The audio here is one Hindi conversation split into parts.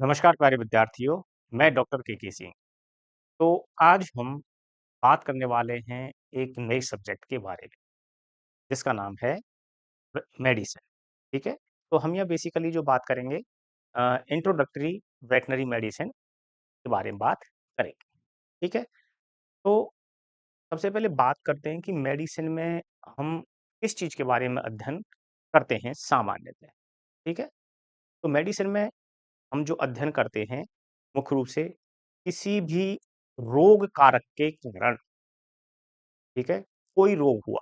नमस्कार प्यारे विद्यार्थियों, मैं डॉक्टर के सिंह। तो आज हम बात करने वाले हैं एक नए सब्जेक्ट के बारे में, जिसका नाम है मेडिसिन। ठीक है? तो हम यहाँ बेसिकली जो बात करेंगे इंट्रोडक्टरी वेटनरी मेडिसिन के बारे में बात करेंगे। ठीक है? तो सबसे पहले बात करते हैं कि मेडिसिन में हम किस चीज़ के बारे में अध्ययन करते हैं सामान्यतः। ठीक है? तो मेडिसिन में हम जो अध्ययन करते हैं मुख्य रूप से किसी भी रोग कारक के कारण, ठीक है, कोई रोग हुआ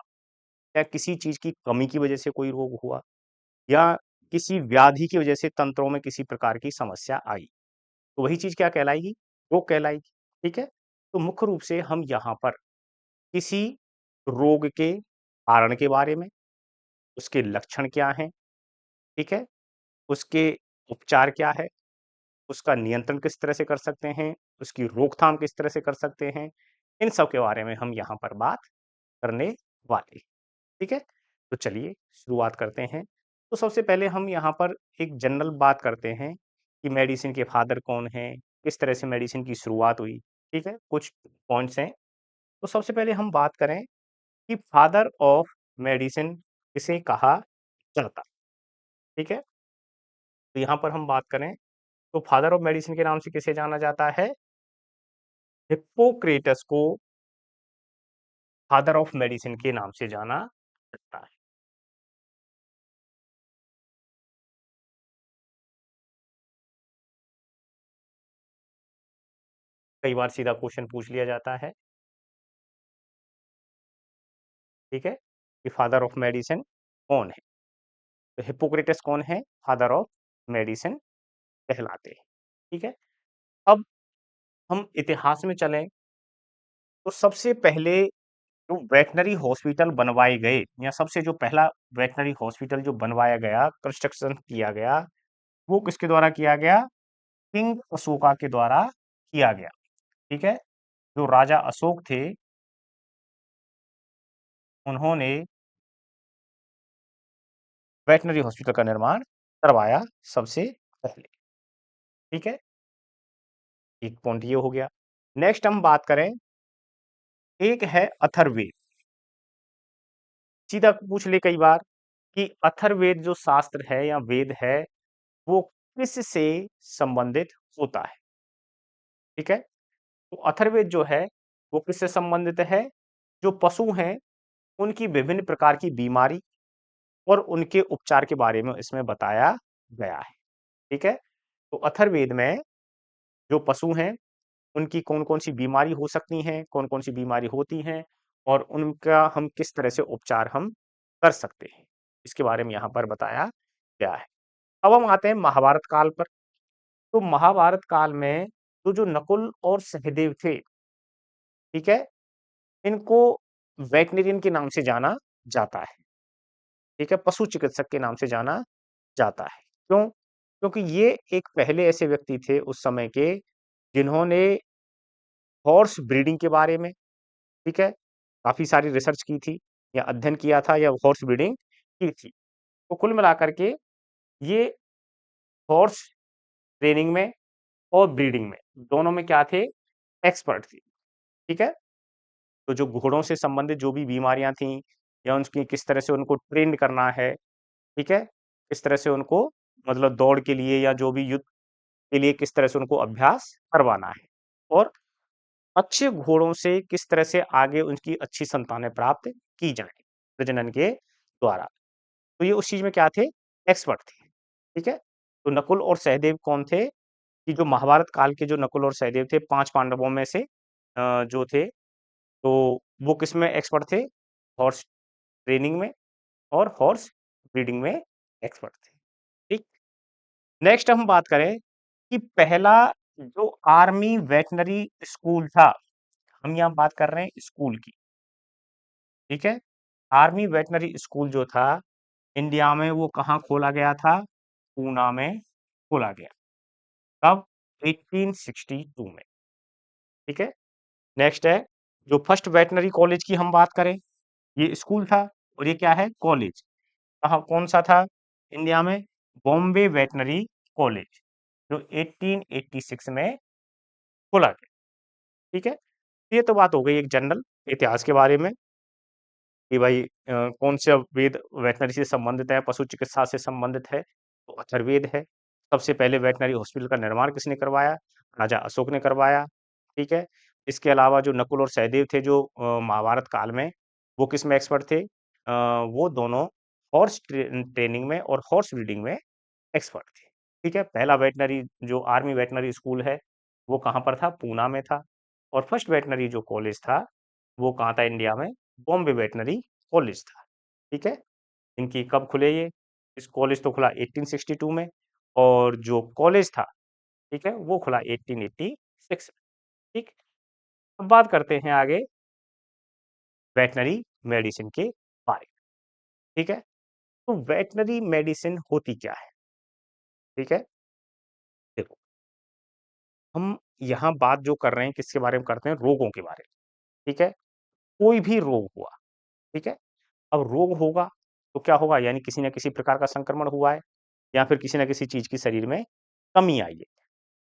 या किसी चीज की कमी की वजह से कोई रोग हुआ या किसी व्याधि की वजह से तंत्रों में किसी प्रकार की समस्या आई, तो वही चीज क्या कहलाएगी? रोग कहलाएगी। ठीक है? तो मुख्य रूप से हम यहाँ पर किसी रोग के कारण के बारे में, उसके लक्षण क्या हैं, ठीक है, उसके उपचार क्या है, उसका नियंत्रण किस तरह से कर सकते हैं, उसकी रोकथाम किस तरह से कर सकते हैं, इन सब के बारे में हम यहाँ पर बात करने वाले हैं। ठीक है? तो चलिए शुरुआत करते हैं। तो सबसे पहले हम यहाँ पर एक जनरल बात करते हैं कि मेडिसिन के फादर कौन हैं, किस तरह से मेडिसिन की शुरुआत हुई। ठीक है? कुछ पॉइंट्स हैं। तो सबसे पहले हम बात करें कि फादर ऑफ मेडिसिन किसे कहा जाता है। ठीक है? तो यहाँ पर हम बात करें तो फादर ऑफ मेडिसिन के नाम से किसे जाना जाता है? हिप्पोक्रेटस को फादर ऑफ मेडिसिन के नाम से जाना जाता है। कई बार सीधा क्वेश्चन पूछ लिया जाता है, ठीक है, कि फादर ऑफ मेडिसिन कौन है? तो हिप्पोक्रेटस कौन है? फादर ऑफ मेडिसिन कहलाते हैं। ठीक है? अब हम इतिहास में चलें तो सबसे पहले जो वेटनरी हॉस्पिटल बनवाए गए या सबसे जो पहला वेटनरी हॉस्पिटल जो बनवाया गया, कंस्ट्रक्शन किया गया, वो किसके द्वारा किया गया? किंग अशोका के द्वारा किया गया। ठीक है? जो राजा अशोक थे, उन्होंने वेटनरी हॉस्पिटल का निर्माण करवाया सबसे पहले। ठीक है? एक पॉइंट ये हो गया। नेक्स्ट हम बात करें, एक है अथर्ववेद। सीधा पूछ ले कई बार कि अथर्ववेद जो शास्त्र है या वेद है, वो किससे संबंधित होता है? ठीक है? तो अथर्ववेद जो है, वो किससे संबंधित है? जो पशु हैं, उनकी विभिन्न प्रकार की बीमारी और उनके उपचार के बारे में इसमें बताया गया है। ठीक है? तो अथर्ववेद में जो पशु हैं, उनकी कौन-कौन सी बीमारी हो सकती हैं, कौन-कौन सी बीमारी होती हैं और उनका हम किस तरह से उपचार हम कर सकते हैं, इसके बारे में यहाँ पर बताया गया है। अब हम आते हैं महाभारत काल पर। तो महाभारत काल में तो जो नकुल और सहदेव थे, ठीक है? इनको वेटरनियन के नाम से जाना जाता है। ठीक है? पशु चिकित्सक के नाम से जाना जाता है। क्यों? क्योंकि ये एक पहले ऐसे व्यक्ति थे उस समय के, जिन्होंने हॉर्स ब्रीडिंग के बारे में, ठीक है, काफ़ी सारी रिसर्च की थी या अध्ययन किया था या हॉर्स ब्रीडिंग की थी। तो कुल मिलाकर के ये हॉर्स ट्रेनिंग में और ब्रीडिंग में, दोनों में क्या थे? एक्सपर्ट थे। ठीक है? तो जो घोड़ों से संबंधित जो भी बीमारियाँ थीं या उनकी किस तरह से उनको ट्रेंड करना है, ठीक है? किस तरह से उनको मतलब दौड़ के लिए या जो भी युद्ध के लिए किस तरह से उनको अभ्यास करवाना है और अच्छे घोड़ों से किस तरह से आगे उनकी अच्छी संतानें प्राप्त की जाएँ, प्रजनन के द्वारा। तो ये उस चीज़ में क्या थे? एक्सपर्ट थे। ठीक है? तो नकुल और सहदेव कौन थे? कि जो महाभारत काल के जो नकुल और सहदेव थे, 5 पांडवों में से जो थे, तो वो किसमें एक्सपर्ट थे? हॉर्स ट्रेनिंग में और हॉर्स ब्रीडिंग में एक्सपर्ट थे। ठीक? नेक्स्ट हम बात करें कि पहला जो आर्मी वेटरनरी स्कूल था, हम यहाँ बात कर रहे हैं स्कूल की, ठीक है? आर्मी वेटरनरी स्कूल जो था इंडिया में, वो कहाँ खोला गया था? पूना में खोला गया। कब? 1862 में। ठीक है? नेक्स्ट है, जो फर्स्ट वेटरनरी कॉलेज की हम बात करें, ये स्कूल था और ये क्या है? कॉलेज। कहाँ कौन सा था इंडिया में? Bombay veterinary college. जो 1886 में खोला गया। ठीक है? ये तो बात हो गई एक जनरल इतिहास के बारे में कि भाई कौन से वेद वेटनरी से संबंधित है, पशु चिकित्सा से संबंधित है, तो अथर्ववेद है। सबसे पहले वेटनरी हॉस्पिटल का निर्माण किसने करवाया? राजा अशोक ने करवाया, ठीक है? इसके अलावा जो नकुल और सहदेव थे जो महाभारत काल में, वो किसमें एक्सपर्ट थे? वो दोनों हॉर्स ट्रेनिंग में और हॉर्स ब्रीडिंग में एक्सपर्ट थे, ठीक है? पहला वेटनरी जो आर्मी वेटनरी स्कूल है, वो कहाँ पर था? पूना में था और फर्स्ट वेटनरी जो कॉलेज था, वो कहाँ था इंडिया में? बॉम्बे वेटनरी कॉलेज था, ठीक है? इनकी कब खुले ये? इस कॉलेज तो खुला 1862 में और जो कॉलेज था, ठीक है? वो खुला 1886 में, ठीक? अब बात करते हैं आगे वेटनरी मेडिसिन के बारे में, ठीक है? तो वेटनरी मेडिसिन होती क्या है? ठीक है? देखो, हम यहाँ बात जो कर रहे हैं किसके बारे में करते हैं? रोगों के बारे में, ठीक है? कोई भी रोग हुआ, ठीक है? अब रोग होगा तो क्या होगा? यानी किसी न किसी प्रकार का संक्रमण हुआ है या फिर किसी न किसी चीज़ की शरीर में कमी आई है।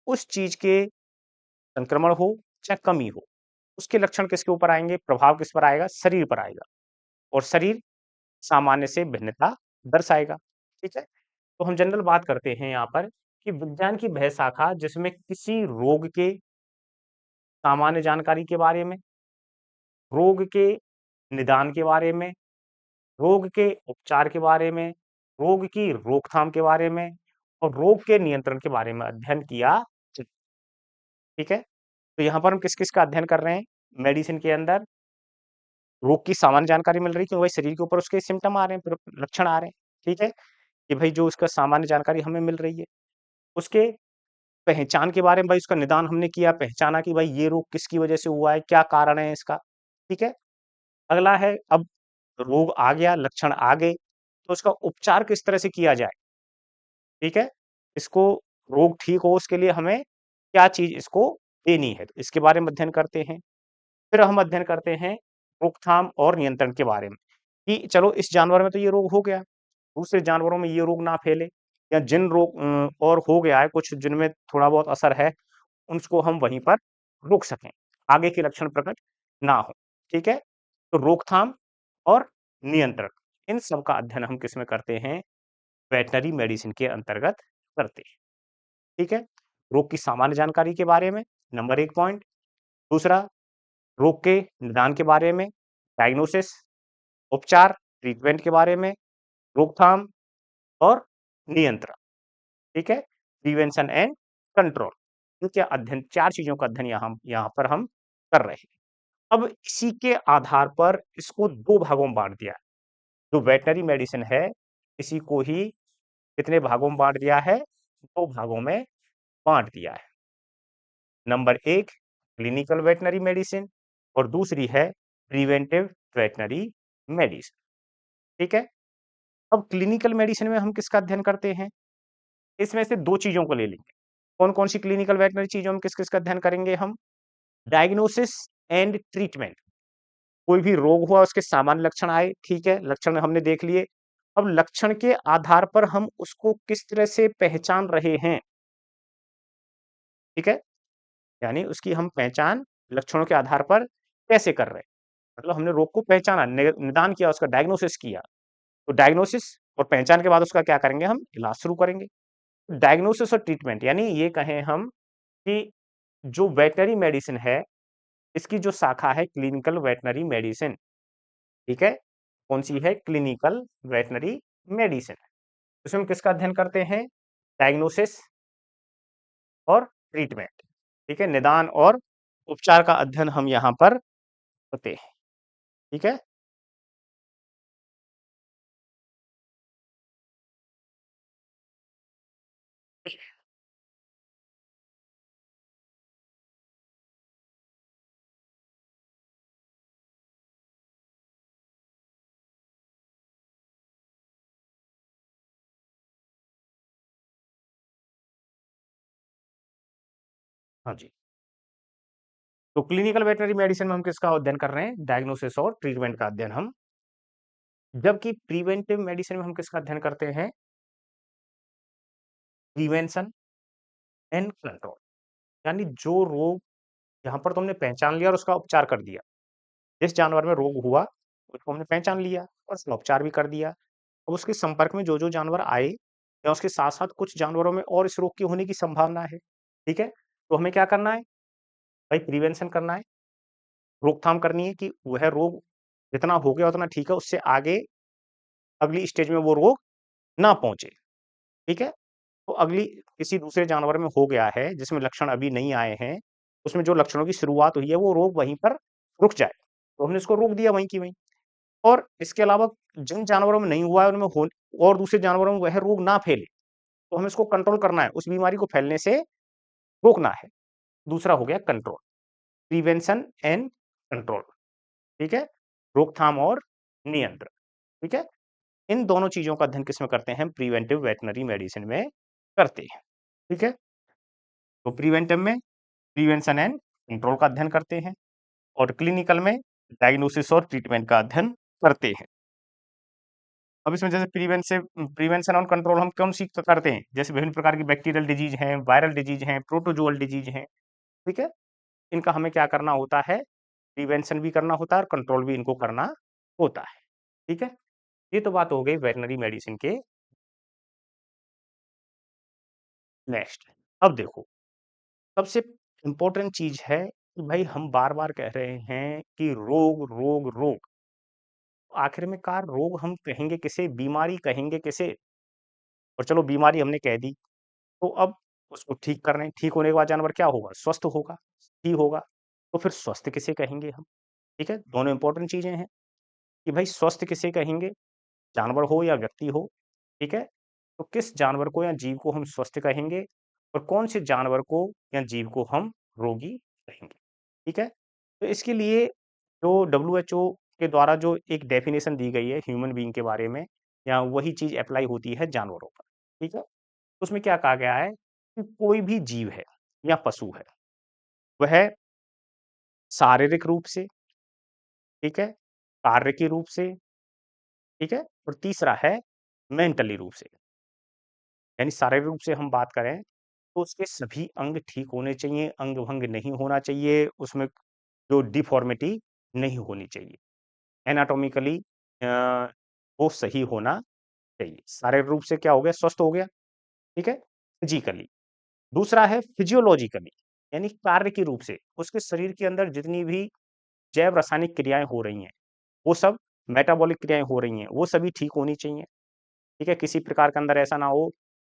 उस चीज़ के संक्रमण हो चाहे कमी हो, उसके लक्षण किसके ऊपर आएँगे? प्रभाव किस पर आएगा? शरीर पर आएगा और शरीर सामान्य से भिन्नता दर्शाएगा, ठीक है? तो हम जनरल बात करते हैं यहाँ पर कि विज्ञान की वह शाखा जिसमें किसी रोग के सामान्य जानकारी के बारे में, रोग के निदान के बारे में, रोग के उपचार के बारे में, रोग की रोकथाम के बारे में और रोग के नियंत्रण के बारे में अध्ययन किया ज ठीक है? तो यहाँ पर हम किस-किस का अध्ययन कर रहे हैं? मेडिसिन के अंदर रोग की सामान्य जानकारी मिल रही है क्योंकि भाई शरीर के ऊपर उसके सिम्पटम आ रहे हैं, लक्षण आ रहे हैं, ठीक है? कि भाई जो उसका सामान्य जानकारी हमें मिल रही है। उसके पहचान के बारे में भाई उसका निदान हमने किया, पहचाना कि भाई ये रोग किसकी वजह से हुआ है, क्या कारण है इसका, ठीक है? अगला है अब रोग आ गया, लक्षण आ गए, तो उसका उपचार किस तरह से किया जाए, ठीक है? इसको रोग ठीक हो उसके लिए हमें क्या चीज़ इसको देनी है, तो इसके बारे में अध्ययन करते हैं। फिर हम अध्ययन करते हैं रोकथाम और नियंत्रण के बारे में, कि चलो इस जानवर में तो ये रोग हो गया, दूसरे जानवरों में ये रोग ना फैले या जिन रोग और हो गया है कुछ जिनमें थोड़ा बहुत असर है, उसको हम वहीं पर रोक सकें, आगे के लक्षण प्रकट ना हो, ठीक है? तो रोकथाम और नियंत्रण, इन सब का अध्ययन हम किसमें करते हैं? वेटरनरी मेडिसिन के अंतर्गत करते हैं, ठीक है? रोग की सामान्य जानकारी के बारे में, नंबर 1 पॉइंट। दूसरा, रोग के निदान के बारे में, डायग्नोसिस, उपचार, ट्रीटमेंट के बारे में, रोकथाम और नियंत्रण, ठीक है? प्रिवेंशन एंड कंट्रोल, इनके अध्ययन 4 चीज़ों का अध्ययन यहाँ पर हम कर रहे हैं। अब इसी के आधार पर इसको 2 भागों में बाँट दिया है। जो वेटरनरी मेडिसिन है, इसी को ही कितने भागों में बाँट दिया है? 2 भागों में बाँट दिया है। नंबर 1 क्लिनिकल वेटरनरी मेडिसिन और दूसरी है प्रिवेंटिव वेटरनरी मेडिसिन, ठीक है? अब क्लिनिकल मेडिसिन में हम किसका अध्ययन करते हैं? इसमें से 2 चीज़ों को ले लेंगे। कौन-कौन सी क्लिनिकल वेटरनरी चीज़ों में किस-किस का अध्ययन करेंगे हम? डायग्नोसिस एंड ट्रीटमेंट, कोई भी रोग हुआ उसके सामान्य लक्षण आए, ठीक है? लक्षण हमने देख लिए। अब लक्षण के आधार पर हम उसको किस तरह से पहचान रहे हैं, ठीक है? यानी उसकी हम पहचान लक्षणों के आधार पर कैसे कर रहे हैं? मतलब हमने रोग को पहचाना, निदान किया, उसका डायग्नोसिस किया। तो डायग्नोसिस और पहचान के बाद उसका क्या करेंगे हम? इलाज शुरू करेंगे। डायग्नोसिस और ट्रीटमेंट यानी ये कहें हम कि जो वेटरनरी मेडिसिन है, इसकी जो शाखा है क्लिनिकल वेटरनरी मेडिसिन, ठीक है? कौन-सी है? Clinical veterinary medicine. उसमें हम किसका अध्ययन करते हैं? डायग्नोसिस और ट्रीटमेंट, ठीक है? निदान और उपचार का अध्ययन हम यहाँ पर होते हैं, ठीक है? हाँ जी। तो क्लिनिकल वेटरनरी मेडिसिन में हम किसका अध्ययन कर रहे हैं? डायग्नोसिस और ट्रीटमेंट का अध्ययन हम, जबकि प्रिवेंटिव मेडिसिन में हम किसका अध्ययन करते हैं? प्रिवेंशन एंड कंट्रोल, यानी जो रोग यहाँ पर तुमने पहचान लिया और उसका उपचार कर दिया। जिस जानवर में रोग हुआ, उसको हमने पहचान लिया और उसका उपचार भी कर दिया। अब उसके संपर्क में जो-जो जानवर आए या उसके साथ-साथ कुछ जानवरों में और इस रोग के होने की संभावना है, ठीक है? तो हमें क्या करना है? भाई प्रिवेंशन करना है, रोकथाम करनी है कि वह रोग जितना हो गया उतना ठीक है, उससे आगे अगली स्टेज में वो रोग ना पहुँचे, ठीक है? तो अगली किसी दूसरे जानवर में हो गया है, जिसमें लक्षण अभी नहीं आए हैं, उसमें जो लक्षणों की शुरुआत हुई है, वो रोग वहीं पर रुक जाए। तो हमने उसको रोक दिया वहीं की वहीं। और इसके अलावा जिन जानवरों में नहीं हुआ है, उनमें हो और दूसरे जानवरों में वह रोग ना फैले, तो हमें इसको कंट्रोल करना है, उस बीमारी को फैलने से रोकना है। दूसरा हो गया कंट्रोल, प्रिवेंशन एंड कंट्रोल, ठीक है? रोकथाम और नियंत्रण, ठीक है? इन दोनों चीज़ों का अध्ययन किसमें करते हैं? प्रिवेंटिव वेटरनरी मेडिसिन में करते हैं, ठीक है? तो प्रिवेंटिव में प्रिवेंशन एंड कंट्रोल का अध्ययन करते हैं और क्लिनिकल में डायग्नोसिस और ट्रीटमेंट का अध्ययन करते हैं। अब इसमें जैसे प्रिवेंशन और कंट्रोल हम कौन सी करते हैं? जैसे विभिन्न प्रकार की बैक्टीरियल डिजीज़ हैं, वायरल डिजीज़ हैं, प्रोटोज़ोअल डिजीज़ हैं, ठीक है? इनका हमें क्या करना होता है? प्रिवेंशन भी करना होता है और कंट्रोल भी इनको करना होता है, ठीक है? ये तो बात हो गई वेटरनरी मेडिसिन के। नेक्स्ट, अब देखो, सबसे इम्पोर्टेंट चीज़ है कि भाई हम बार-बार कह रहे हैं कि रोग, रोग, रोग। आखिर में कार रोग हम कहेंगे किसे? बीमारी कहेंगे किसे? और चलो बीमारी हमने कह दी, तो अब उसको ठीक कर रहे हैं, ठीक होने के बाद जानवर क्या होगा? स्वस्थ होगा, ही होगा। तो फिर स्वस्थ किसे कहेंगे हम? ठीक है? दोनों इम्पोर्टेंट चीज़ें हैं कि भाई स्वस्थ किसे कहेंगे? जानवर हो या व्यक्ति हो, ठीक है? तो किस जानवर को या जीव को हम स्वस्थ कहेंगे और कौन से जानवर को या जीव को हम रोगी कहेंगे, ठीक है? तो इसके लिए जो डब्ल्यूएचओ के द्वारा जो एक डेफिनिशन दी गई है ह्यूमन बीइंग के बारे में या वही चीज़ एप्लाई होती है जानवरों पर, ठीक है? उसमें क्या कहा गया है कि कोई भी जीव है या पशु है, वह शारीरिक रूप से, ठीक है? कार्य के रूप से, ठीक है? और तीसरा है मेंटली रूप से। यानी शारीरिक रूप से हम बात करें, तो उसके सभी अंग ठीक होने चाहिए, अंग-भंग नहीं होना चाहिए, उसमें जो डिफ़ॉर्मिटी नहीं होनी चाहिए। एनाटॉमिकली अ, वो सही होना चाहिए। शारीरिक रूप से क्या हो गया? स्वस्थ हो गया, ठीक है? फिज़िकली। दूसरा है फिजियोलॉजिकली, यानी कार्य के रूप से, उसके शरीर के अंदर जितनी भी जैव रासायनिक क्रियाएँ हो रही हैं, वो सब मेटाबॉलिक क्रियाएँ हो रही हैं, वो सभी ठीक होनी चाहिए, ठीक है? किसी प्रकार के अंदर ऐसा ना हो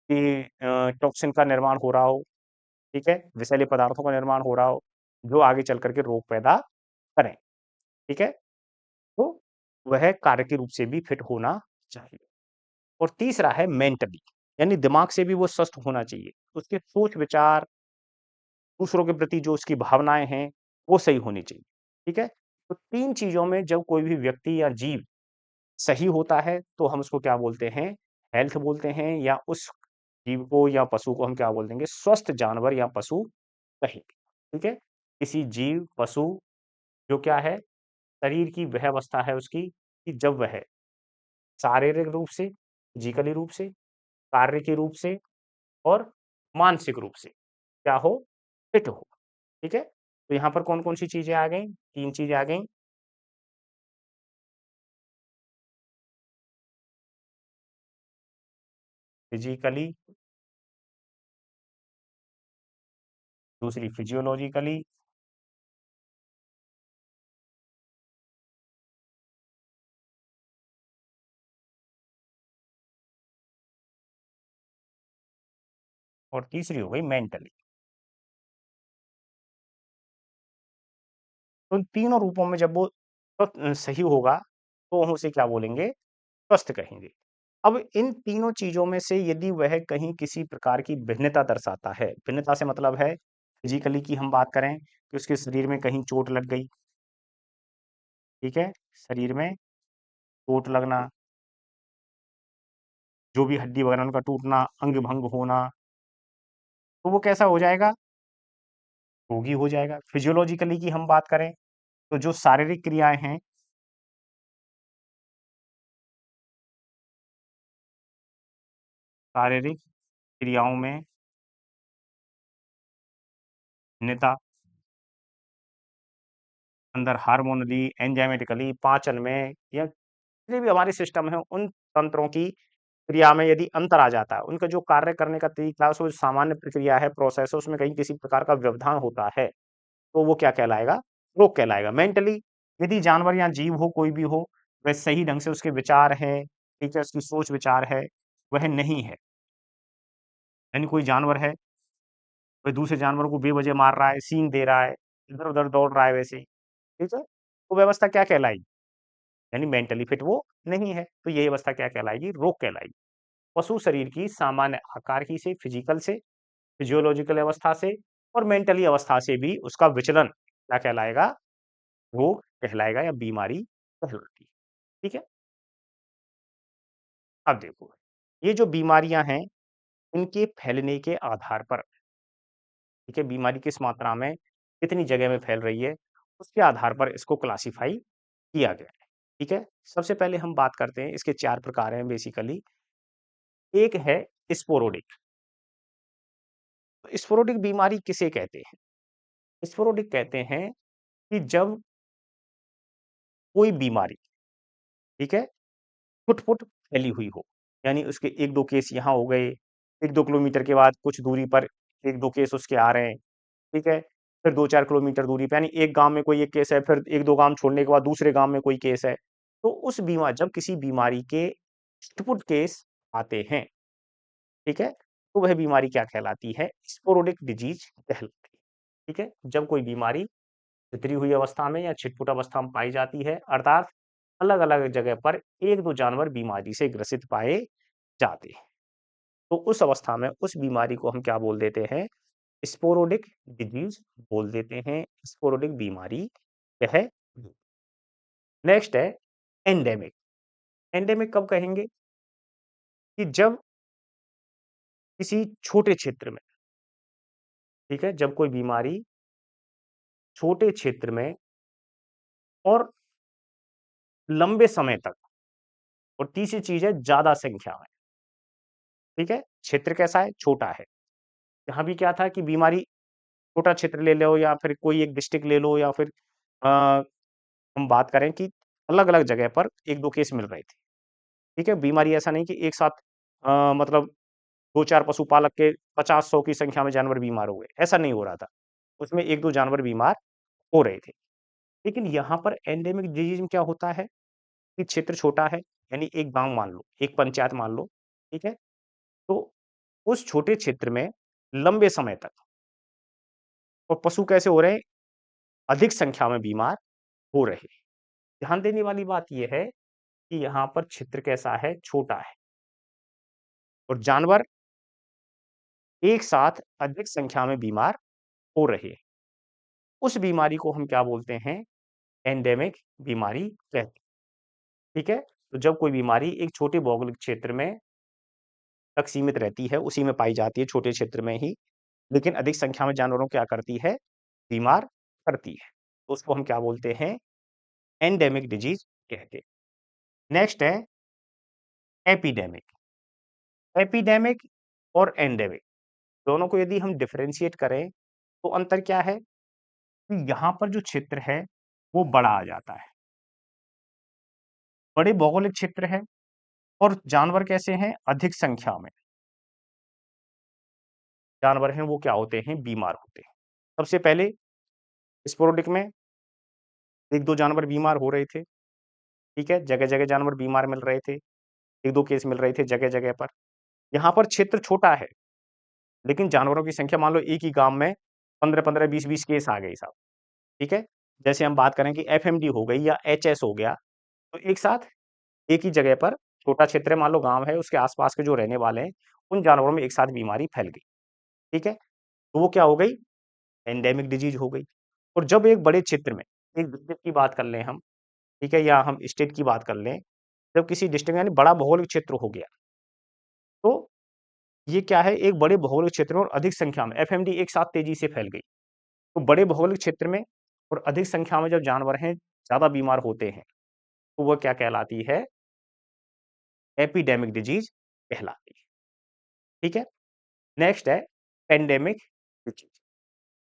कि टॉक्सिन का निर्माण हो रहा हो, ठीक है? विषैले पदार्थों का निर्माण हो रहा हो, जो आगे चल कर के रोग पैदा करें, ठीक है? तो वह कार्य के रूप से भी फिट होना चाहिए। और तीसरा है मेंटली, यानी दिमाग से भी वो स्वस्थ होना चाहिए। उसके सोच-विचार, दूसरों के प्रति जो उसकी भावनाएँ हैं, वो सही होनी चाहिए, ठीक है? तो 3 चीज़ों में जब कोई भी व्यक्ति या जीव सही होता है, तो हम उसको क्या बोलते हैं? हेल्थ बोलते हैं या उस जीव को या पशु को हम क्या बोल देंगे? स्वस्थ जानवर या पशु कहेंगे, ठीक है? किसी जीव, पशु जो क्या है, शरीर की वह अवस्था है उसकी कि जब वह शारीरिक रूप से, फिज़िकली रूप से, कार्य के रूप से और मानसिक रूप से क्या हो? फिट हो, ठीक है? तो यहाँ पर कौन-कौन सी चीज़ें आ गईं? 3 चीज़ें आ गईं। फिज़िकली, दूसरी फिजियोलॉजिकली और तीसरी हो गई मेंटली। तो इन तीनों रूपों में जब वो सही होगा, तो हम उसे क्या बोलेंगे? स्वस्थ कहेंगे। अब इन तीनों चीज़ों में से यदि वह कहीं किसी प्रकार की भिन्नता दर्शाता है, भिन्नता से मतलब है फिज़िकली की हम बात करें कि उसके शरीर में कहीं चोट लग गई, ठीक है? शरीर में चोट लगना, जो भी हड्डी वगैरह उनका टूटना, अंग-भंग होना, तो वो कैसा हो जाएगा? रोगी हो जाएगा। फिजियोलॉजिकली की हम बात करें, तो जो शारीरिक क्रियाएँ हैं, शारीरिक क्रियाओं में नेता, अंदर हार्मोनली, एंजाइमेटिकली, पाचन में या जितने भी हमारे सिस्टम है उन तंत्रों की क्रिया में यदि अंतर आ जाता है, उनका जो कार्य करने का तरीका है, उसमें सामान्य प्रक्रिया है, प्रोसेस है, उसमें कहीं किसी प्रकार का व्यवधान होता है, तो वो क्या कहलाएगा? रोग कहलाएगा। मेंटली यदि जानवर या जीव हो, कोई भी हो, वह सही ढंग से उसके विचार हैं, ठीक है, उसकी सोच विचार है, वह नहीं है। यानी कोई जानवर है, वह दूसरे जानवर को बेवजह मार रहा है, सींग दे रहा है, इधर-उधर दौड़ रहा है वैसे ही, ठीक है? तो व्यवस्था क्या कहलाएगी? यानी मेंटली फिट वो नहीं है, तो ये अवस्था क्या कहलाएगी? रोग कहलाएगी। पशु शरीर की सामान्य आकार की से, फिजिकल से, फिजियोलॉजिकल अवस्था से और मेंटली अवस्था से भी उसका विचलन क्या कहलाएगा? रोग कहलाएगा या बीमारी कहलाती है। ठीक है? अब देखो, ये जो बीमारियाँ हैं, इनके फैलने के आधार पर, ठीक है, बीमारी किस मात्रा में, कितनी जगह में फैल रही है, उसके आधार पर इसको क्लासिफ़ाई किया गया है। ठीक है? सबसे पहले हम बात करते हैं, इसके 4 प्रकार हैं बेसिकली। एक है स्पोरोडिक। तो स्पोरोडिक बीमारी किसे कहते हैं? स्पोरोडिक कहते हैं कि जब कोई बीमारी, ठीक है, फुट-फुट फैली हुई हो। यानी उसके 1-2 केस यहाँ हो गए, 1-2 किलोमीटर के बाद कुछ दूरी पर 1-2 केस उसके आ रहे हैं, ठीक है? फिर 2-4 किलोमीटर दूरी पे यानी एक गाँव में कोई एक केस है, फिर 1-2 गाँव छोड़ने के बाद दूसरे गाँव में कोई केस है। तो उस जब किसी बीमारी के फुट-फुट केस आते हैं, ठीक है? तो वह बीमारी क्या कहलाती है? स्पोरोडिक डिजीज़ कहलाती है, ठीक है? जब कोई बीमारी उतरी हुई अवस्था में या छिटपुट अवस्था में पाई जाती है, अर्थात अलग-अलग जगह पर 1-2 जानवर बीमारी से ग्रसित पाए जाते हैं। तो उस अवस्था में उस बीमारी को हम क्या बोल देते हैं? स्पोरोडिक डिजीज़ बोल देते हैं, स्पोरोडिक बीमारी कह। नेक्स्ट है एंडेमिक। एंडेमिक कब कहेंगे? कि जब किसी छोटे क्षेत्र में, ठीक है? जब कोई बीमारी छोटे क्षेत्र में और लंबे समय तक, और तीसरी चीज़ है ज़्यादा संख्या में, ठीक है? क्षेत्र कैसा है? छोटा है। यहाँ भी क्या था कि बीमारी छोटा क्षेत्र ले लो या फिर कोई एक डिस्ट्रिक्ट ले लो या फिर अ, हम बात करें कि अलग-अलग जगह पर 1-2 केस मिल रहे थे, ठीक है? बीमारी ऐसा नहीं कि एक साथ मतलब 2-4 पशुपालक के 50-100 की संख्या में जानवर बीमार हो गए, ऐसा नहीं हो रहा था। उसमें 1-2 जानवर बीमार हो रहे थे। लेकिन यहाँ पर एंडेमिक डिजीज़ में क्या होता है कि क्षेत्र छोटा है, यानी एक गाँव मान लो, एक पंचायत मान लो, ठीक है? तो उस छोटे क्षेत्र में लंबे समय तक और पशु कैसे हो रहे हैं? अधिक संख्या में बीमार हो रहे हैं। ध्यान देने वाली बात ये है कि यहाँ पर क्षेत्र कैसा है? छोटा है और जानवर एक साथ अधिक संख्या में बीमार हो रहे हैं। उस बीमारी को हम क्या बोलते हैं? एंडेमिक बीमारी कहते हैं, ठीक है? तो जब कोई बीमारी एक छोटे भौगोलिक क्षेत्र में तक सीमित रहती है, उसी में पाई जाती है, छोटे क्षेत्र में ही, लेकिन अधिक संख्या में जानवरों को क्या करती है? बीमार करती है। तो उसको हम क्या बोलते हैं? एंडेमिक डिजीज़ कहते हैं। नेक्स्ट है एपिडेमिक। एपिडेमिक और एंडेमिक दोनों को यदि हम डिफरेंशिएट करें, तो अंतर क्या है? कि यहाँ पर जो क्षेत्र है, वो बड़ा आ जाता है। बड़े भौगोलिक क्षेत्र है और जानवर कैसे हैं? अधिक संख्या में जानवर हैं, वो क्या होते हैं? बीमार होते हैं। सबसे पहले स्पोरोडिक में 1-2 जानवर बीमार हो रहे थे, ठीक है? जगह-जगह जानवर बीमार मिल रहे थे, 1-2 केस मिल रहे थे जगह-जगह पर। यहाँ पर क्षेत्र छोटा है, लेकिन जानवरों की संख्या मान लो एक ही गाँव में 15-15, 20-20 केस आ गए साहब, ठीक है? जैसे हम बात करें कि एफएमडी हो गई या एचएस हो गया, तो एक साथ एक ही जगह पर छोटा क्षेत्र है, मान लो गाँव है, उसके आस-पास के जो रहने वाले हैं, उन जानवरों में एक साथ बीमारी फैल गई, ठीक है? तो वो क्या हो गई? एंडेमिक डिजीज़ हो गई। और जब एक बड़े क्षेत्र में, एक डिस्ट्रिक्ट की बात कर लें हम, ठीक है? या हम स्टेट की बात कर लें, जब किसी डिस्ट्रिक्ट में यानी बड़ा भौगोलिक क्षेत्र हो गया, तो ये क्या है? एक बड़े भौगोलिक क्षेत्र में और अधिक संख्या में एफएमडी एक साथ तेज़ी से फैल गई। तो बड़े भौगोलिक क्षेत्र में और अधिक संख्या में जब जानवर हैं, ज़्यादा बीमार होते हैं, तो वो क्या कहलाती है? एपिडेमिक डिजीज़ कहलाती है, ठीक है? नेक्स्ट है पेंडेमिक डिजीज़।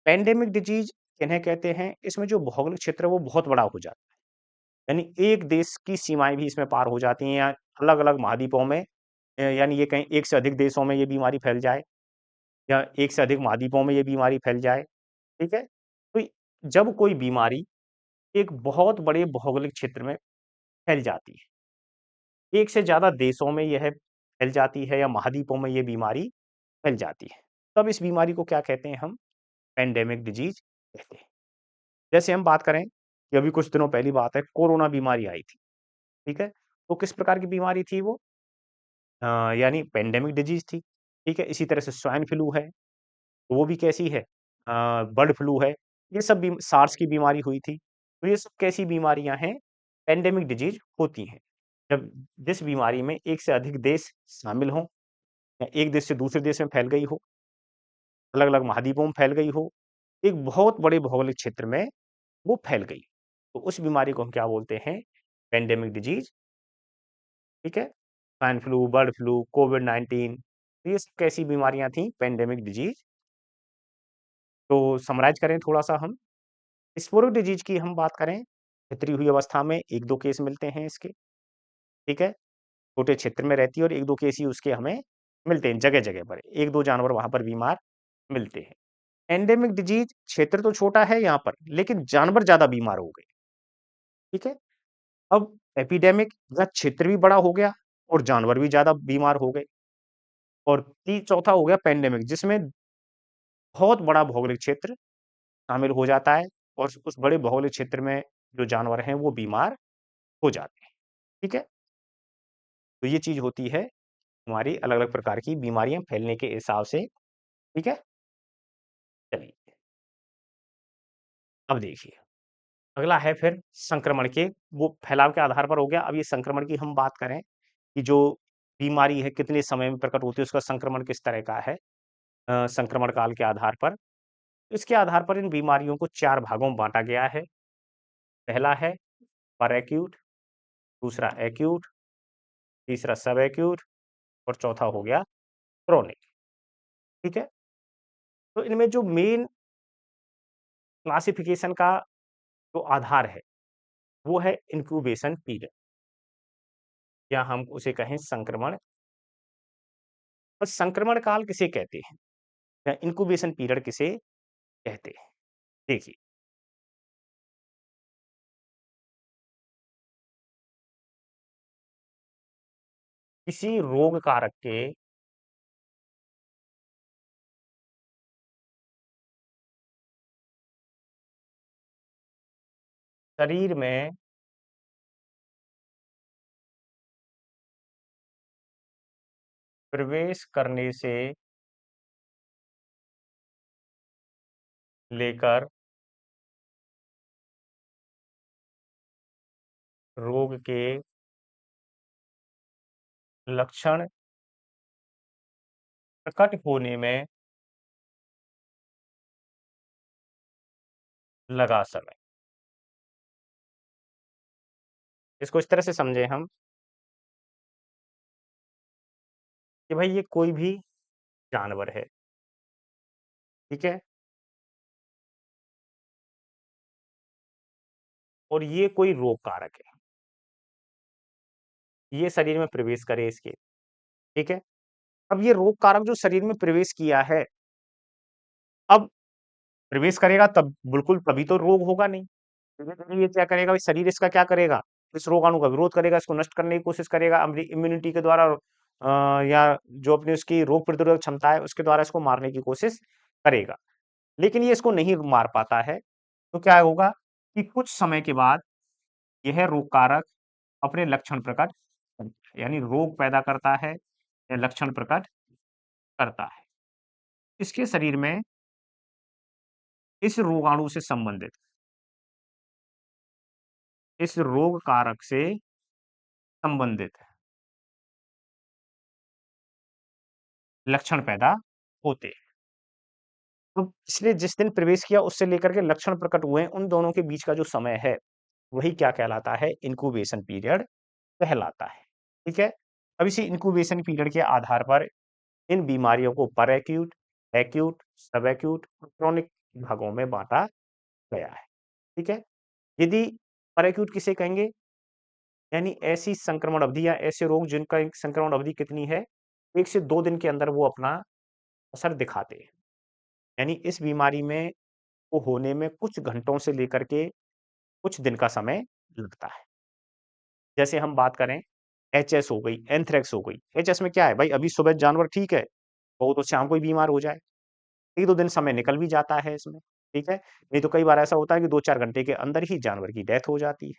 पैंडेमिक डिजीज़ किन्हें कहते हैं? इसमें जो भौगोलिक क्षेत्र है वो बहुत बड़ा हो जाता है। यानी एक देश की सीमाएँ भी इसमें पार हो जाती हैं या अलग-अलग महाद्वीपों में यानी ये कहीं एक से अधिक देशों में ये बीमारी फैल जाए या एक से अधिक महाद्वीपों में ये बीमारी फैल जाए, ठीक है? तो जब कोई बीमारी एक बहुत बड़े भौगोलिक क्षेत्र में फैल जाती है, एक से ज़्यादा देशों में यह फैल जाती है या महाद्वीपों में ये बीमारी फैल जाती है, तब इस बीमारी को क्या कहते हैं हम? पैंडेमिक डिजीज़ कहते हैं। जैसे हम बात करें कि अभी कुछ दिनों पहली बात है, कोरोना बीमारी आई थी, ठीक है? तो किस प्रकार की बीमारी थी वो? यानी पैंडेमिक डिजीज़ थी, ठीक है? इसी तरह से स्वाइन फ्लू है, वो भी कैसी है? बर्ड फ्लू है, ये सब भी सार्स की बीमारी हुई थी। तो ये सब कैसी बीमारियाँ हैं? पैंडेमिक डिजीज़ होती हैं। जब जिस बीमारी में एक से अधिक देश शामिल हों या एक देश से दूसरे देश में फैल गई हो, अलग-अलग महाद्वीपों में फैल गई हो, एक बहुत बड़े भौगोलिक क्षेत्र में वो फैल गई। तो उस बीमारी को हम क्या बोलते हैं? पैंडेमिक डिजीज़, ठीक है? स्वाइन फ्लू, बर्ड फ्लू, कोविड-19 ये सब कैसी बीमारियाँ थीं? Pandemic disease. तो समराइज़ करें थोड़ा-सा हम, स्पोरिक डिजीज़ की हम बात करें, भितरी हुई अवस्था में 1-2 केस मिलते हैं इसके, ठीक है? छोटे क्षेत्र में रहती है और 1-2 केस ही उसके हमें मिलते हैं जगह-जगह पर, 1-2 जानवर वहाँ पर बीमार मिलते हैं। एंडेमिक डिजीज़ क्षेत्र तो छोटा है यहाँ पर, लेकिन जानवर ज़्यादा बीमार हो गए, ठीक है? अब एपिडेमिक का क्षेत्र भी बड़ा हो गया और जानवर भी ज़्यादा बीमार हो गए और ती चौथा हो गया पैंडेमिक जिसमें बहुत बड़ा भौगोलिक क्षेत्र शामिल हो जाता है और उस बड़े भौगोलिक क्षेत्र में जो जानवर हैं वो बीमार हो जाते हैं, ठीक है? तो ये चीज़ होती है हमारी अलग-अलग प्रकार की बीमारियाँ फैलने के हिसाब से, ठीक है? चलिए, अब देखिए, अगला है फिर संक्रमण के वो फैलाव के आधार पर हो गया, अब ये संक्रमण की हम बात करें कि जो बीमारी है कितने समय में प्रकट होती है, उसका संक्रमण किस तरह का है संक्रमण काल के आधार पर। इसके आधार पर इन बीमारियों को 4 भागों में बाँटा गया है। पहला है परएक्यूट, दूसरा एक्यूट, तीसरा सबएक्यूट और चौथा हो गया क्रोनिक, ठीक है? तो इनमें जो मेन क्लासिफिकेशन का जो आधार है, वो है इंक्यूबेशन पीरियड या हम उसे कहें संक्रमण। तो संक्रमण काल किसे कहते हैं? या इंक्यूबेशन पीरियड किसे कहते हैं? देखिए, किसी रोग कारक के शरीर में प्रवेश करने से लेकर रोग के लक्षण प्रकट होने में लगा समय। इसको इस तरह से समझें हम कि भाई ये कोई भी जानवर है, ठीक है? और ये कोई रोग कारक है, ये शरीर में प्रवेश करे इसके, ठीक है? अब ये रोग कारक जो शरीर में प्रवेश किया है, अब प्रवेश करेगा तब बिल्कुल तभी तो रोग होगा नहीं। धीरे-धीरे ये क्या करेगा भाई शरीर इसका क्या करेगा? इस रोगाणु का विरोध करेगा, इसको नष्ट करने की कोशिश करेगा अपनी इम्यूनिटी के द्वारा या जो अपनी उसकी रोग प्रतिरोधक क्षमता है उसके द्वारा इसको मारने की कोशिश करेगा। लेकिन ये इसको नहीं मार पाता है, तो क्या होगा कि कुछ समय के बाद यह रोग कारक अपने लक्षण प्रकट करता है, यानी रोग पैदा करता है या लक्षण प्रकट करता है। इसके शरीर में इस रोगाणु से संबंधित, इस रोग कारक से संबंधित लक्षण पैदा होते हैं। तो इसने जिस दिन प्रवेश किया उससे लेकर के लक्षण प्रकट हुए, उन दोनों के बीच का जो समय है, वही क्या कहलाता है? इंक्यूबेशन पीरियड कहलाता है। ठीक है? अब इसी इंक्यूबेशन पीरियड के आधार पर इन बीमारियों को परएक्यूट, एक्यूट, सबएक्यूट और क्रोनिक भागों में बाँटा गया है, ठीक है? यदि परएक्यूट किसे कहेंगे? यानी ऐसी संक्रमण अवधि या ऐसे रोग जिनका एक संक्रमण अवधि कितनी है? 1 से 2 दिन के अंदर वो अपना असर दिखाते हैं। यानी इस बीमारी में को होने में कुछ घंटों से लेकर के कुछ दिन का समय लगता है। जैसे हम बात करें एचएस हो गई, एंथ्रेक्स हो गई। एचएस में क्या है भाई अभी सुबह जानवर ठीक है, वो तो शाम को ही बीमार हो जाए। 1-2 दिन समय निकल भी जाता है इसमें, ठीक है? नहीं तो कई बार ऐसा होता है कि 2-4 घंटे के अंदर ही जानवर की डेथ हो जाती है,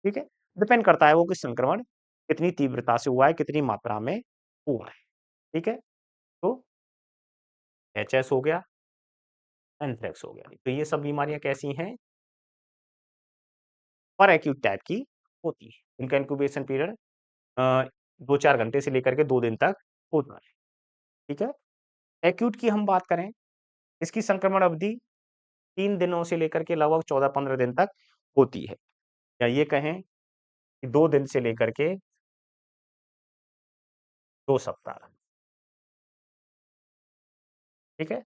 ठीक है? डिपेंड करता है वो कि संक्रमण कितनी तीव्रता से हुआ है, कितनी मात्रा में हुआ है, ठीक है? तो एचएस हो गया, एंथ्रेक्स हो गया। तो ये सब बीमारियाँ कैसी हैं? परएक्यूट टाइप की होती हैं। इनका इंक्यूबेशन पीरियड 2-4 घंटे से लेकर के 2 दिन तक होता है, ठीक है? एक्यूट की हम बात करें, इसकी संक्रमण अवधि 3 दिनों से लेकर के लगभग 14-15 दिन तक होती है। या ये कहें कि 2 दिन से लेकर के 2 सप्ताह, ठीक है?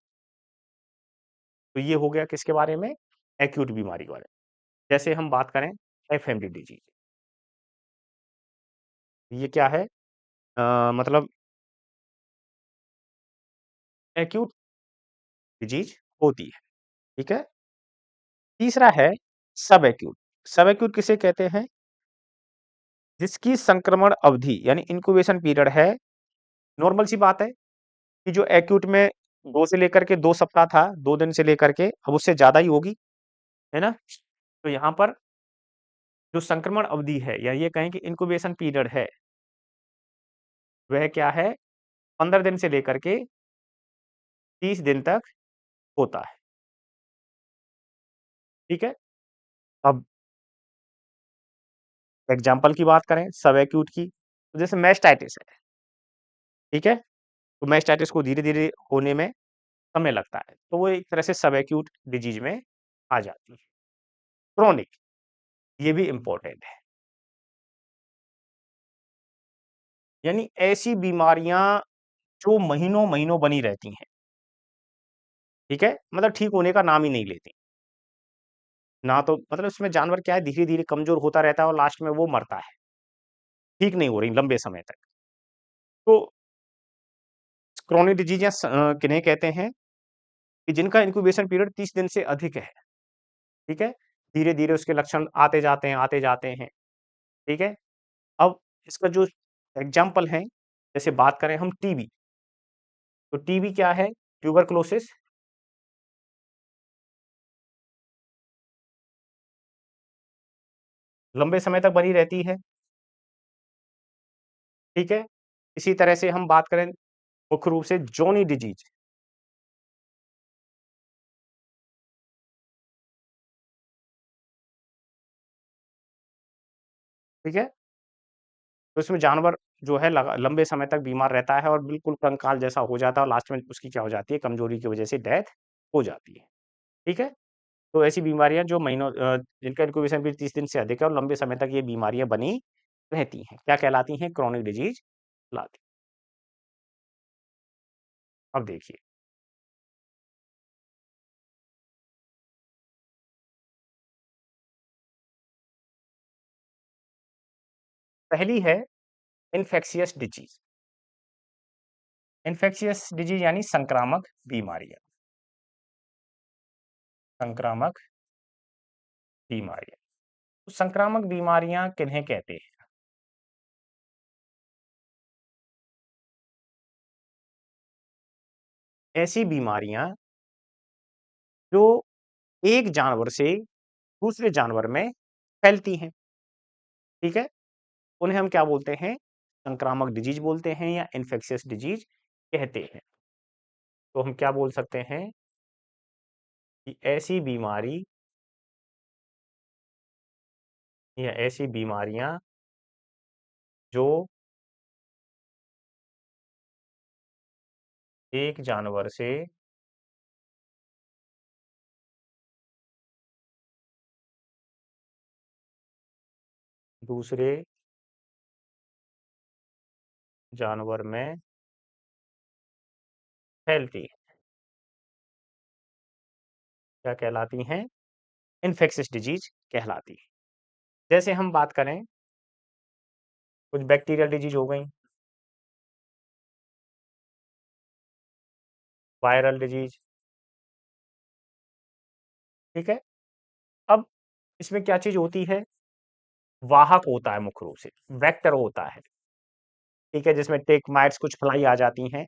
तो ये हो गया किसके बारे में? एक्यूट बीमारी के बारे में। जैसे हम बात करें एफएमडी डिजीज़, ये क्या है? मतलब एक्यूट डिजीज़ होती है, ठीक है? तीसरा है सब एक्यूट। सब एक्यूट किसे कहते हैं? जिसकी संक्रमण अवधि यानी इंक्यूबेशन पीरियड है, नॉर्मल सी बात है कि जो एक्यूट में 2 से लेकर के 2 सप्ताह था, 2 दिन से लेकर के अब उससे ज़्यादा ही होगी, है ना? तो यहाँ पर जो संक्रमण अवधि है या ये कहें कि इंक्यूबेशन पीरियड है, वह क्या है? 15 दिन से लेकर के 30 दिन तक होता है, ठीक है? अब एग्ज़ाम्पल की बात करें सब एक्यूट की, तो जैसे मैस्टाइटिस है, ठीक है? तो मैस्टाइटिस को धीरे-धीरे होने में समय लगता है, तो वो एक तरह से सब एक्यूट डिजीज़ में आ जाती है। क्रोनिक ये भी इम्पोर्टेंट है, यानी ऐसी बीमारियाँ जो महीनों-महीनों बनी रहती हैं, ठीक है? मतलब ठीक होने का नाम ही नहीं लेती। ना तो मतलब इसमें जानवर क्या है धीरे-धीरे कमज़ोर होता रहता है और लास्ट में वो मरता है, ठीक नहीं हो रही लंबे समय तक। तो क्रोनिक डिजीज़ या किन्हें कहते हैं कि जिनका इंक्यूबेशन पीरियड 30 दिन से अधिक है, ठीक है? धीरे-धीरे उसके लक्षण आते जाते हैं, ठीक है? अब इसका जो एग्ज़ाम्पल हैं, जैसे बात करें हम टीबी, तो टीबी क्या है? ट्यूबरकुलोसिस लंबे समय तक बनी रहती है, ठीक है? इसी तरह से हम बात करें मुख्य रूप से जोनी डिजीज़, ठीक है? तो इसमें जानवर जो है लगा लंबे समय तक बीमार रहता है और बिल्कुल कंकाल जैसा हो जाता है और लास्ट में उसकी क्या हो जाती है, कमज़ोरी की वजह से डेथ हो जाती है, ठीक है? तो ऐसी बीमारियाँ जो महीनों जिनका इंक्यूबेशन पीरियड 30 दिन से अधिक है और लंबे समय तक ये बीमारियाँ बनी रहती हैं, क्या कहलाती हैं? क्रोनिक डिजीज़ कहलाती हैं। अब देखिए, पहली है इन्फेक्शियस डिजीज़, इन्फेक्शियस डिजीज़ यानी संक्रामक बीमारियाँ, संक्रामक बीमारियाँ। तो संक्रामक बीमारियाँ किन्हें कहते हैं? ऐसी बीमारियाँ जो एक जानवर से दूसरे जानवर में फैलती हैं, ठीक है? उन्हें हम क्या बोलते हैं? संक्रामक डिजीज़ बोलते हैं या इन्फेक्शियस डिजीज़ कहते हैं। तो हम क्या बोल सकते हैं कि ऐसी बीमारी या ऐसी बीमारियाँ जो एक जानवर से दूसरे जानवर में फैलती हैं। क्या कहलाती हैं? इन्फेक्शियस डिजीज कहलाती है। जैसे हम बात करें, कुछ बैक्टीरियल डिजीज हो गई, वायरल डिजीज, ठीक है? अब इसमें क्या चीज़ होती है? वाहक होता है मुख्य रूप से, वेक्टर होता है, ठीक है? जिसमें टिक, माइट्स, कुछ फ्लाई आ जाती हैं।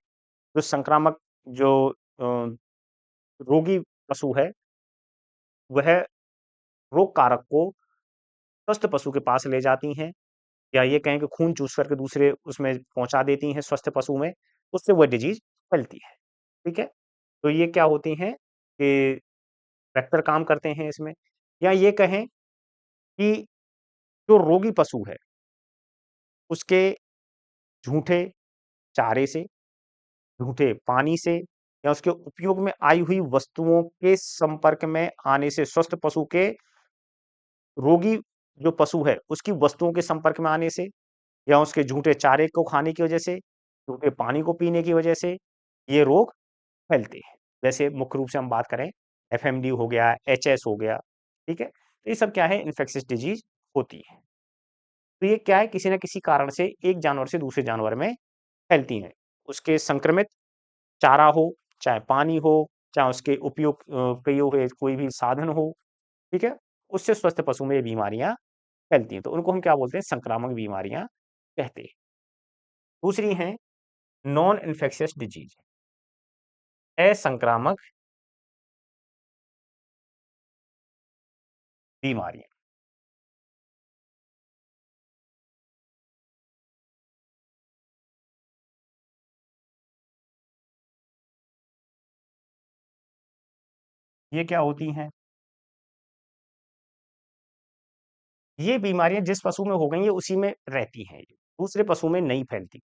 जो संक्रामक जो अ, रोगी पशु है, वह रोग कारक को स्वस्थ पशु के पास ले जाती हैं, या ये कहें कि खून चूस करके दूसरे उसमें पहुँचा देती हैं स्वस्थ पशु में, उससे वह डिजीज़ फैलती है, ठीक है? तो ये क्या होती हैं कि वेक्टर काम करते हैं इसमें, या ये कहें कि जो रोगी पशु है, उसके झूठे चारे से, झूठे पानी से, या उसके उपयोग में आई हुई वस्तुओं के संपर्क में आने से, स्वस्थ पशु के रोगी जो पशु है, उसकी वस्तुओं के संपर्क में आने से, या उसके झूठे चारे को खाने की वजह से, झूठे पानी को पीने की वजह से, ये रोग फैलते हैं। जैसे मुख्य रूप से हम बात करें, एफएमडी हो गया, एचएस हो गया, ठीक है? तो ये सब क्या है? इन्फेक्शियस डिजीज़ होती है। तो ये क्या है? किसी न किसी कारण से एक जानवर से दूसरे जानवर में फैलती हैं। उसके संक्रमित चारा हो, चाहे पानी हो, चाहे उसके उपयोग प्रयोग हुए कोई भी साधन हो, ठीक है? उससे स्वस्थ पशु में ये बीमारियाँ फैलती हैं। तो उनको हम क्या बोलते हैं? संक्रामक बीमारियाँ कहते हैं। दूसरी हैं नॉन इन्फेक्शियस डिजीज़, असंक्रामक बीमारियाँ। ये क्या होती हैं? ये बीमारियाँ जिस पशु में हो गई हैं, उसी में रहती हैं ये, दूसरे पशु में नहीं फैलती।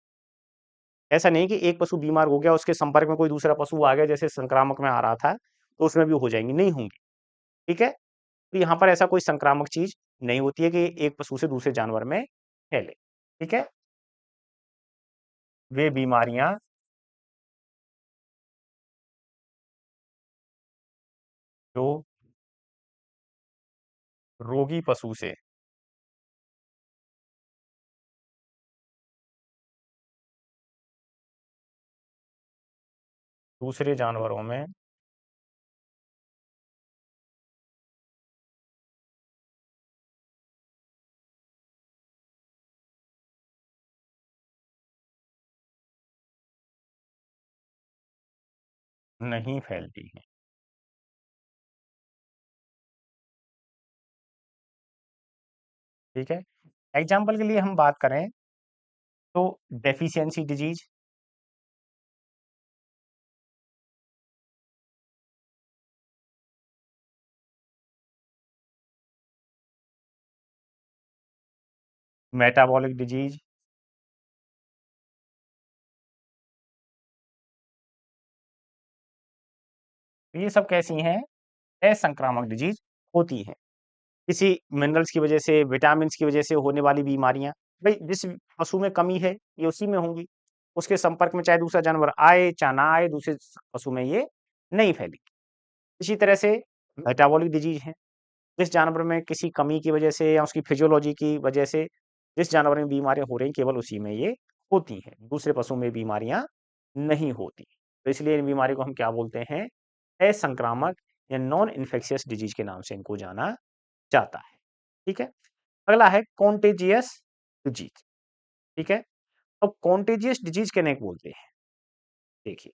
ऐसा नहीं कि एक पशु बीमार हो गया, उसके संपर्क में कोई दूसरा पशु आ गया, जैसे संक्रामक में आ रहा था, तो उसमें भी हो जाएँगी, नहीं होंगी, ठीक है? तो यहाँ पर ऐसा कोई संक्रामक चीज़ नहीं होती है कि एक पशु से दूसरे जानवर में फैले, ठीक है? वे बीमारियाँ जो रोगी पशु से दूसरे जानवरों में नहीं फैलती हैं, ठीक है? एग्ज़ाम्पल के लिए हम बात करें, तो डेफिशिएंसी डिज़ीज़, मेटाबॉलिक डिज़ीज़, ये सब कैसी हैं? असंक्रामक डिज़ीज़ होती हैं। किसी मिनरल्स की वजह से, विटामिन्स की वजह से होने वाली बीमारियाँ, भई जिस पशु में कमी है, ये उसी में होंगी। उसके संपर्क में चाहे दूसरा जानवर आए, चाहे ना आए, दूसरे पशु में ये नहीं फैलेगी। इसी तरह से मेटाबॉलिक डिज़ीज़ हैं, जिस जानवर में किसी कमी की वजह से या उसकी फिजियोलॉजी की वजह से जिस जानवर में बीमारियाँ हो रही हैं, केवल उसी में ये होती हैं। दूसरे पशु में बीमारियाँ नहीं होती। तो इसलिए इन बीमारी को हम क्या बोलते हैं? असंक्रामक या नॉन इन्फेक्शियस डिज़ीज़ के नाम से इनको जाना जाता है। ठीक है? अगला है कॉन्टेजियस डिजीज़, ठीक है? अब कॉन्टेजियस डिजीज़ किन्हें बोलते हैं? देखिए,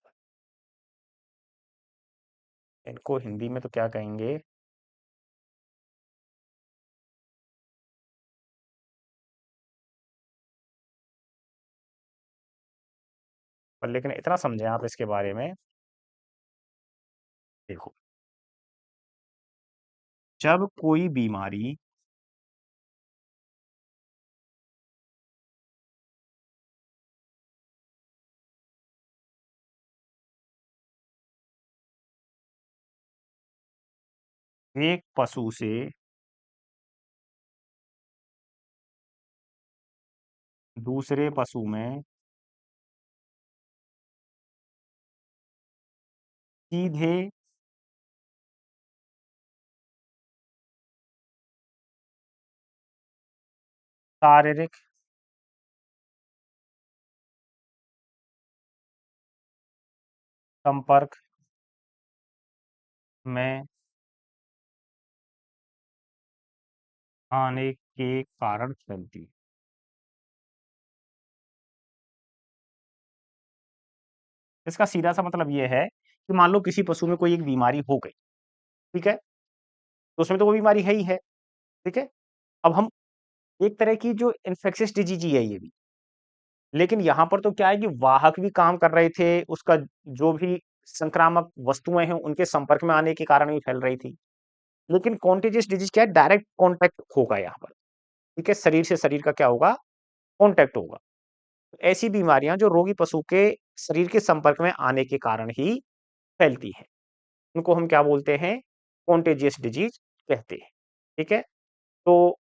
इनको हिंदी में तो क्या कहेंगे? पर लेकिन इतना समझें आप इसके बारे में, देखो, जब कोई बीमारी एक पशु से दूसरे पशु में सीधे शारीरिक संपर्क में आने के कारण फैलती है। इसका सीधा सा मतलब ये है कि मान लो किसी पशु में कोई एक बीमारी हो गई, ठीक है? तो उसमें तो वो बीमारी है ही है, ठीक है? अब हम एक तरह की जो इन्फेक्शियस डिजीज़ ही है ये भी, लेकिन यहाँ पर तो क्या है कि वाहक भी काम कर रहे थे, उसका जो भी संक्रामक वस्तुएँ हैं, उनके संपर्क में आने के कारण भी फैल रही थी। लेकिन कॉन्टेजियस डिजीज़ क्या है? डायरेक्ट कॉन्टैक्ट होगा यहाँ पर, ठीक है? शरीर से शरीर का क्या होगा? कॉन्टैक्ट होगा। ऐसी बीमारियाँ जो रोगी पशु के शरीर के संपर्क में आने के कारण ही फैलती हैं, उनको हम क्या बोलते हैं? कॉन्टेजियस डिजीज़ कहते हैं, ठीक है? तो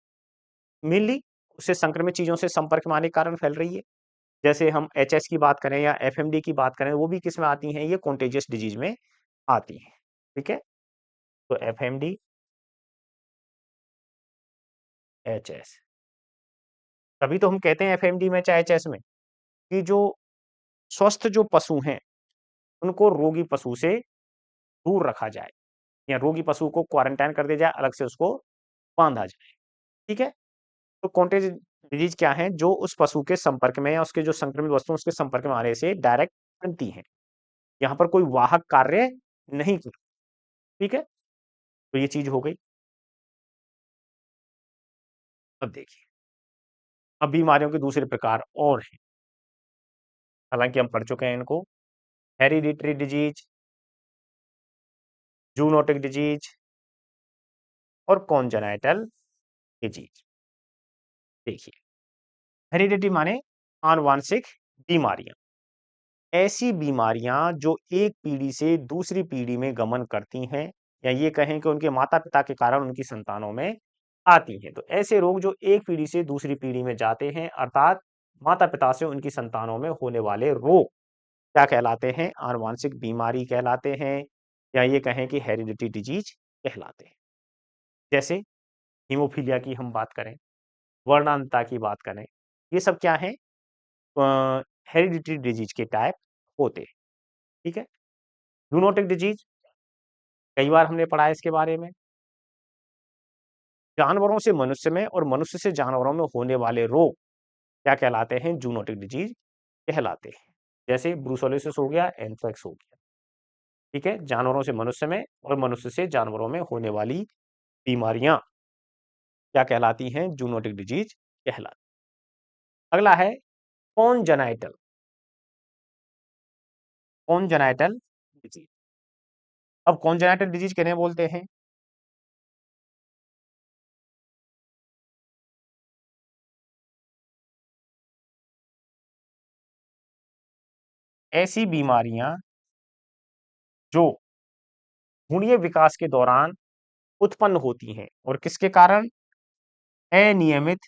मेनली उससे संक्रमित चीज़ों से संपर्क में आने के कारण फैल रही है। जैसे हम एचएस की बात करें या एफएमडी की बात करें, वो भी किस में आती हैं? ये कॉन्टेजियस डिजीज़ में आती हैं, ठीक है? तो एफएमडी, एचएस, तभी तो हम कहते हैं एफएमडी में चाहे एचएस में कि जो स्वस्थ जो पशु हैं, उनको रोगी पशु से दूर रखा जाए या रोगी पशु को क्वारंटाइन कर दिया जाए, अलग से उसको बाँधा जाए, ठीक है? तो कॉन्टेजियस डिजीज़ क्या है? जो उस पशु के संपर्क में या उसके जो संक्रमित वस्तु हैं, उसके संपर्क में आने से डायरेक्ट फैलती हैं। यहाँ पर कोई वाहक कार्य नहीं कर, ठीक है? तो ये चीज़ हो गई। अब देखिए, अब बीमारियों के दूसरे प्रकार और हैं, हालाँकि हम पढ़ चुके हैं इनको। हेरिडिटरी डिजीज़, ज़ूनोटिक डिजीज़ और कॉन्जेनिटल डिजीज़। देखिए, हेरिडिटी माने आनुवांशिक बीमारियाँ। ऐसी बीमारियाँ जो एक पीढ़ी से दूसरी पीढ़ी में गमन करती हैं या ये कहें कि उनके माता-पिता के कारण उनकी संतानों में आती हैं। तो ऐसे रोग जो एक पीढ़ी से दूसरी पीढ़ी में जाते हैं, अर्थात माता-पिता से उनकी संतानों में होने वाले रोग क्या कहलाते हैं? आनुवांशिक बीमारी कहलाते हैं या ये कहें कि हेरिडिटी डिजीज़ कहलाते हैं। जैसे हीमोफीलिया की हम बात करें, वर्णांतता की बात करें, ये सब क्या हैं? हेरिडिटी डिजीज़ के टाइप होते हैं, ठीक है? ज़ूनोटिक डिजीज़, कई बार हमने पढ़ा है इसके बारे में। जानवरों से मनुष्य में और मनुष्य से जानवरों में होने वाले रोग क्या कहलाते हैं? ज़ूनोटिक डिजीज़ कहलाते हैं। जैसे ब्रूसेलोसिस हो गया, एंथ्रेक्स हो गया, ठीक है? जानवरों से मनुष्य में और मनुष्य से जानवरों में होने वाली बीमारियाँ क्या कहलाती हैं? ज़ूनोटिक डिजीज़ कहलाती हैं। अगला है कॉन्जेनाइटल, कॉन्जेनाइटल डिजीज़। अब कॉन्जेनाइटल डिजीज़ किन्हें बोलते हैं? ऐसी बीमारियाँ जो भ्रूणीय विकास के दौरान उत्पन्न होती हैं और किसके कारण? अनियमित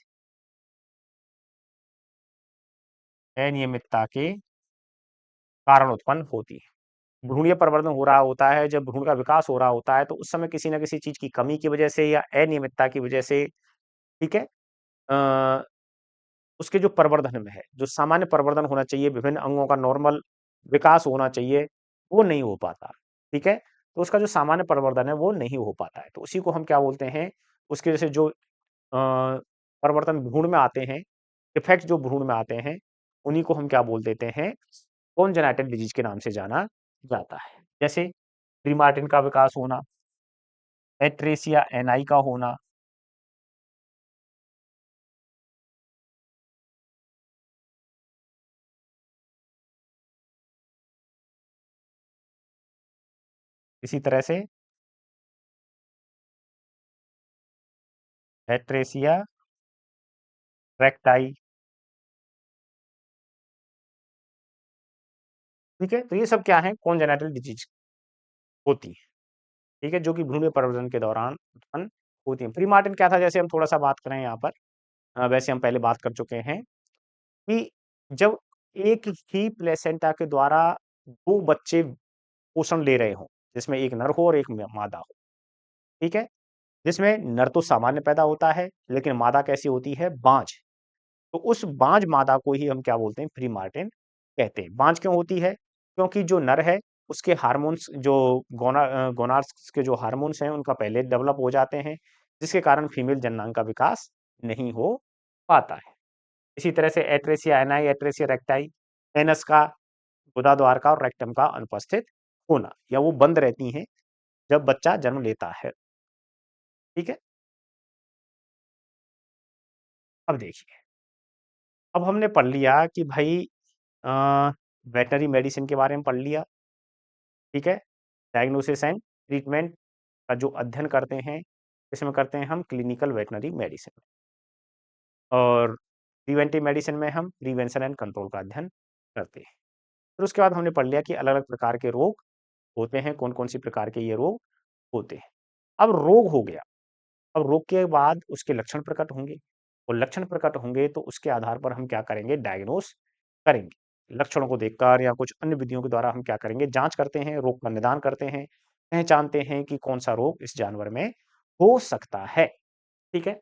अनियमितता के कारण उत्पन्न होती है। भ्रूणीय परिवर्तन हो रहा होता है, जब भ्रूण का विकास हो रहा होता है, तो उस समय किसी न किसी चीज़ की कमी की वजह से या अनियमितता की वजह से, ठीक है? अ, उसके जो प्रवर्धन में है, जो सामान्य प्रवर्धन होना चाहिए, विभिन्न अंगों का नॉर्मल विकास होना चाहिए, वो नहीं हो पाता, ठीक है? तो उसका जो सामान्य प्रवर्धन है, वो नहीं हो पाता है। तो उसी को हम क्या बोलते हैं? उसकी वजह से जो परिवर्तन भ्रूण में आते हैं, डिफेक्ट जो भ्रूण में आते हैं, उन्हीं को हम क्या बोल देते हैं? कॉन्जेनाइटल डिजीज़ के नाम से जाना जाता है। जैसे ट्रीमार्टिन का विकास होना, एट्रेसिया एनाई का होना, इसी तरह से एट्रेसिया रेक्टाई, ठीक है? तो ये सब क्या है? कॉन्जेनाइटल डिजीज़ होती है, ठीक है? जो कि भ्रूण परिवर्तन के दौरान उत्पन्न होती हैं। प्रीमार्टिन क्या था? जैसे हम थोड़ा-सा बात करें यहाँ पर, वैसे हम पहले बात कर चुके हैं कि जब एक ही प्लेसेंटा के द्वारा 2 बच्चे पोषण ले रहे हों, जिसमें एक नर हो और एक मादा हो, ठीक है? जिसमें नर तो सामान्य पैदा होता है, लेकिन मादा कैसी होती है? बाँझ, तो उस बांझ मादा को ही हम क्या बोलते हैं, प्री मार्टेन कहते हैं। बांझ क्यों होती है? क्योंकि जो नर है उसके हार्मोन्स जो गोनाड्स के जो हार्मोन्स हैं उनका पहले डेवलप हो जाते हैं, जिसके कारण फीमेल जननांग का विकास नहीं हो पाता है। इसी तरह से एट्रेसिया एनाई, एट्रेसिया रेक्टाई, एनस का गुदाद्वार का और रेक्टम का अनुपस्थित होना या वो बंद रहती हैं जब बच्चा जन्म लेता है। ठीक है, अब देखिए, अब हमने पढ़ लिया कि भाई वेटनरी मेडिसिन के बारे में पढ़ लिया। ठीक है, डायग्नोसिस एंड ट्रीटमेंट का जो अध्ययन करते हैं, इसमें करते हैं हम क्लिनिकल वेटनरी मेडिसिन, और प्रिवेंटिव मेडिसिन में हम प्रिवेंशन एंड कंट्रोल का अध्ययन करते हैं। फिर उसके बाद हमने पढ़ लिया कि अलग अलग प्रकार के रोग होते हैं, कौन कौन सी प्रकार के ये रोग होते हैं। अब रोग हो गया, अब रोग के बाद उसके लक्षण प्रकट होंगे, और लक्षण प्रकट होंगे तो उसके आधार पर हम क्या करेंगे, डायग्नोस करेंगे। लक्षणों को देखकर या कुछ अन्य विधियों के द्वारा हम क्या करेंगे, जांच करते हैं, रोग का निदान करते हैं, पहचानते हैं कि कौन सा रोग इस जानवर में हो सकता है। ठीक है,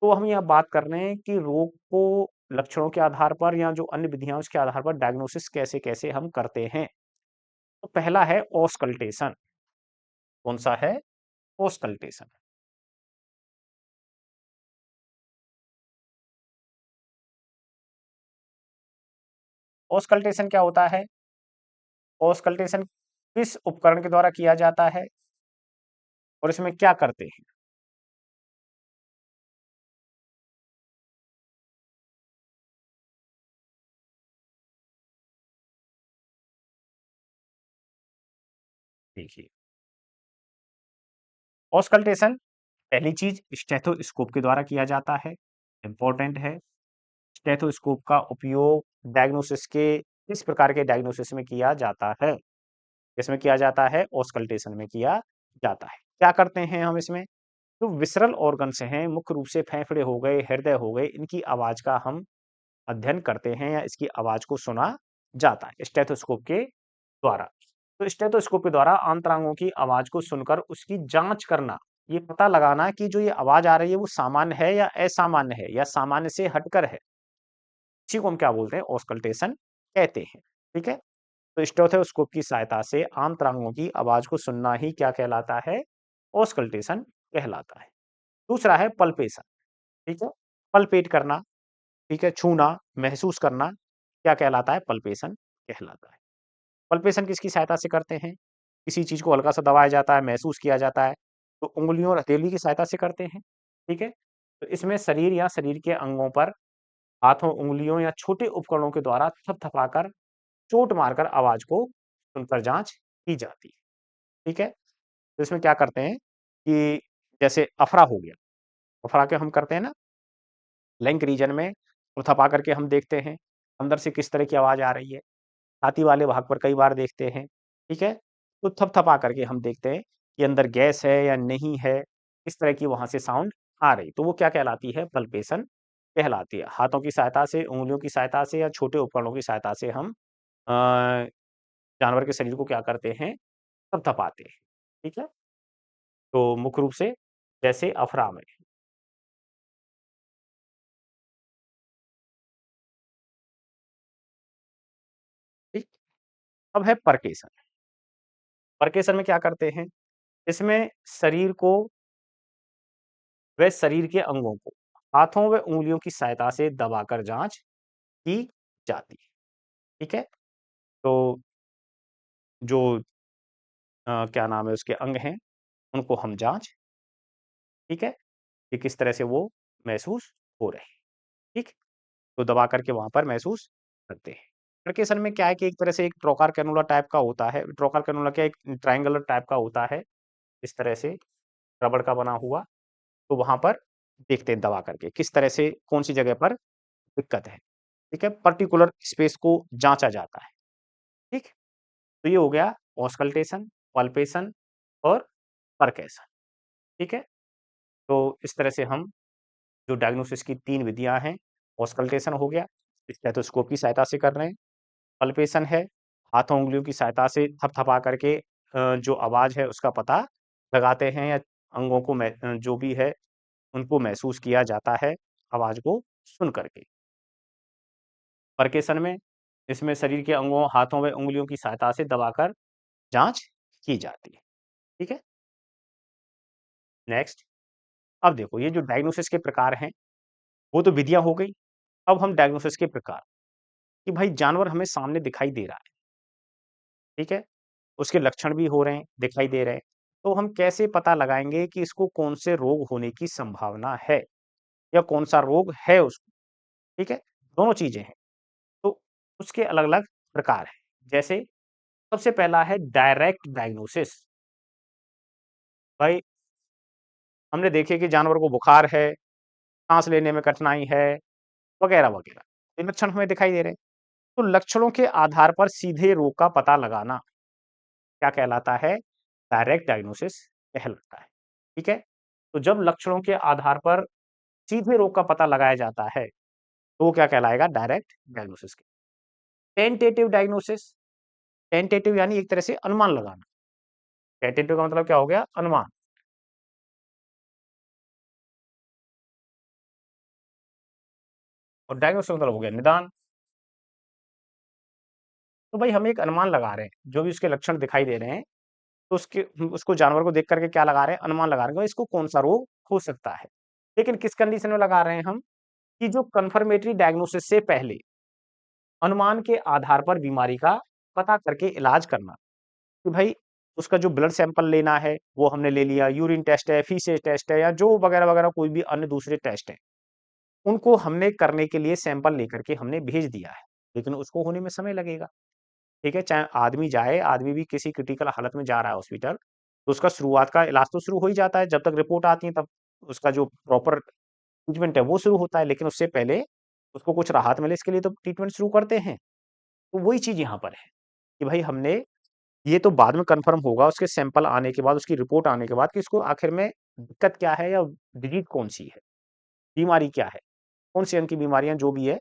तो हम यहाँ बात कर रहे हैं कि रोग को लक्षणों के आधार पर या जो अन्य विधियां उसके आधार पर डायग्नोसिस कैसे कैसे हम करते हैं। तो पहला है ऑस्कल्टेशन। कौन सा है? ऑस्कल्टेशन। ऑस्कल्टेशन क्या होता है? ऑस्कल्टेशन किस उपकरण के द्वारा किया जाता है और इसमें क्या करते हैं? देखिए, ऑस्कल्टेशन पहली चीज स्टेथोस्कोप के द्वारा किया जाता है, इंपॉर्टेंट है। स्टेथोस्कोप का उपयोग डायग्नोसिस के किस प्रकार के डायग्नोसिस में किया जाता है? इसमें किया जाता है, ऑस्कल्टेशन में किया जाता है। क्या करते हैं हम इसमें? जो विसरल ऑर्गन्स हैं, मुख्य रूप से फेफड़े हो गए, हृदय हो गए, इनकी आवाज का हम अध्ययन करते हैं या इसकी आवाज को सुना जाता है स्टेथोस्कोप के द्वारा। तो स्टेथोस्कोप के द्वारा अंतरांगों की आवाज को सुनकर उसकी जांच करना, ये पता लगाना कि जो ये आवाज आ रही है वो सामान्य है या असामान्य है या सामान्य से हटकर है, इसी को हम क्या बोलते हैं, ऑस्कल्टेशन कहते हैं। ठीक है, तो स्टेथोस्कोप की सहायता से आंतरांगों की आवाज को सुनना ही क्या कहलाता है, ऑस्कल्टेशन कहलाता है। दूसरा है पल्पेशन। ठीक है, पल्पेट करना, ठीक है, छूना, महसूस करना, क्या कहलाता है, पल्पेशन कहलाता है। पल्पेशन किसकी सहायता से करते हैं? किसी चीज को हल्का सा दबाया जाता है, महसूस किया जाता है, तो उंगलियों और हथेली की सहायता से करते हैं। ठीक है, तो इसमें शरीर या शरीर के अंगों पर हाथों, उंगलियों या छोटे उपकरणों के द्वारा थपथपाकर, चोट मारकर आवाज को सुनकर जांच की जाती है। ठीक है, तो इसमें क्या करते हैं कि जैसे अफरा हो गया, अफरा के हम करते हैं ना, लिंक रीजन में थपथपा करके हम देखते हैं अंदर से किस तरह की आवाज आ रही है। छाती वाले भाग पर कई बार देखते हैं। ठीक है, तो थपथपा करके हम देखते हैं कि अंदर गैस है या नहीं है, किस तरह की वहां से साउंड आ रही, तो वो क्या कहलाती है, पल्पेशन कहलाती है। हाथों की सहायता से, उंगलियों की सहायता से या छोटे उपकरणों की सहायता से हम अ, जानवर के शरीर को क्या करते हैं, थपथपाते हैं। ठीक है, तो मुख्य रूप से जैसे अफरा में। ठीक, अब है परकेशन। परकेशन में क्या करते हैं, इसमें शरीर को व शरीर के अंगों को हाथों व उंगलियों की सहायता से दबाकर जांच की जाती है। ठीक है, तो जो क्या नाम है उसके अंग हैं, उनको हम जांच, ठीक है, कि किस तरह से वो महसूस हो रहे हैं। ठीक, तो दबा करके वहां पर महसूस करते हैं। ट्रकेशन में क्या है कि एक तरह से एक ट्रोकार कैनुला टाइप का होता है। ट्रोकार कैनुला क्या, एक ट्रायंगुलर टाइप का होता है, इस तरह से रबड़ का बना हुआ। तो वहां पर देखते हैं दबा करके किस तरह से कौन सी जगह पर दिक्कत है। ठीक है, पर्टिकुलर स्पेस को जांचा जाता है। ठीक, तो ये हो गया ऑस्कल्टेशन, पल्पेशन और परकेशन। ठीक है, तो इस तरह से हम जो डायग्नोसिस की 3 विधियाँ हैं, ऑस्कल्टेशन हो गया, स्टेथोस्कोप की सहायता से कर रहे हैं, पल्पेशन है, हाथों-उँगलियों की सहायता से थपथपा करके जो आवाज़ है उसका पता लगाते हैं या अंगों को जो भी है उनको महसूस किया जाता है, आवाज़ को सुन कर के। परकेशन में इसमें शरीर के अंगों, हाथों व उंगलियों की सहायता से दबाकर जांच की जाती है। ठीक है। नेक्स्ट, अब देखो ये जो डायग्नोसिस के प्रकार हैं, वो तो विधियां हो गई। अब हम डायग्नोसिस के प्रकार, कि भाई जानवर हमें सामने दिखाई दे रहा है, ठीक है, उसके लक्षण भी हो रहे हैं, दिखाई दे रहे हैं, तो हम कैसे पता लगाएंगे कि इसको कौन से रोग होने की संभावना है या कौन सा रोग है उसको। ठीक है, दोनों चीजें हैं। तो उसके अलग अलग प्रकार हैं। जैसे सबसे पहला है डायरेक्ट डायग्नोसिस। भाई हमने देखे कि जानवर को बुखार है, सांस लेने में कठिनाई है, वगैरह वगैरह, ये लक्षण हमें दिखाई दे रहे हैं। तो लक्षणों के आधार पर सीधे रोग का पता लगाना क्या कहलाता है? डायरेक्ट डायग्नोसिस कहलाता है। ठीक है, तो जब लक्षणों के आधार पर सीधे रोग का पता लगाया जाता है, तो वो क्या कहलाएगा? Direct diagnosis. Tentative diagnosis, tentative यानी एक तरह से अनुमान लगाना। टेंटेटिव का मतलब क्या हो गया? अनुमान। और डायग्नोसिस का मतलब हो गया निदान। तो भाई हम एक अनुमान लगा रहे हैं, जो भी उसके लक्षण दिखाई दे रहे हैं, तो उसको जानवर को देख करके क्या लगा रहे हैं? अनुमान लगा रहे हैं कि इसको कौन-सा रोग हो सकता है। लेकिन किस कंडीशन में लगा रहे हैं हम? कि जो कन्फर्मेटरी डायग्नोसिस से पहले अनुमान के आधार पर बीमारी का पता करके इलाज करना। कि भाई उसका जो ब्लड सैंपल लेना है, वो हमने ले लिया, यूरिन टेस्ट है, फीसेस टेस्ट है या जो वगैरह-वगैरह कोई भी अन्य दूसरे टेस्ट हैं, उनको हमने करने के लिए सैंपल लेकर के हमने भेज दिया है। लेकिन उसको होने में समय लगेगा। ठीक है? चाहे आदमी जाए, आदमी भी किसी क्रिटिकल हालत में जा रहा है हॉस्पिटल, तो उसका शुरुआत का इलाज तो शुरू हो ही जाता है, जब तक रिपोर्ट आती है तब उसका जो प्रॉपर ट्रीटमेंट है वो शुरू होता है, लेकिन उससे पहले उसको कुछ राहत मिले इसके लिए तो ट्रीटमेंट शुरू करते हैं। तो वही चीज़ यहाँ पर है, कि भाई हमने ये तो बाद में कन्फर्म होगा उसके सैंपल आने के बाद, उसकी रिपोर्ट आने के बाद कि इसको आखिर में दिक्कत क्या है या डिजीज़ कौन-सी है, बीमारी क्या है, कौन-सी अंग की बीमारियाँ जो भी है,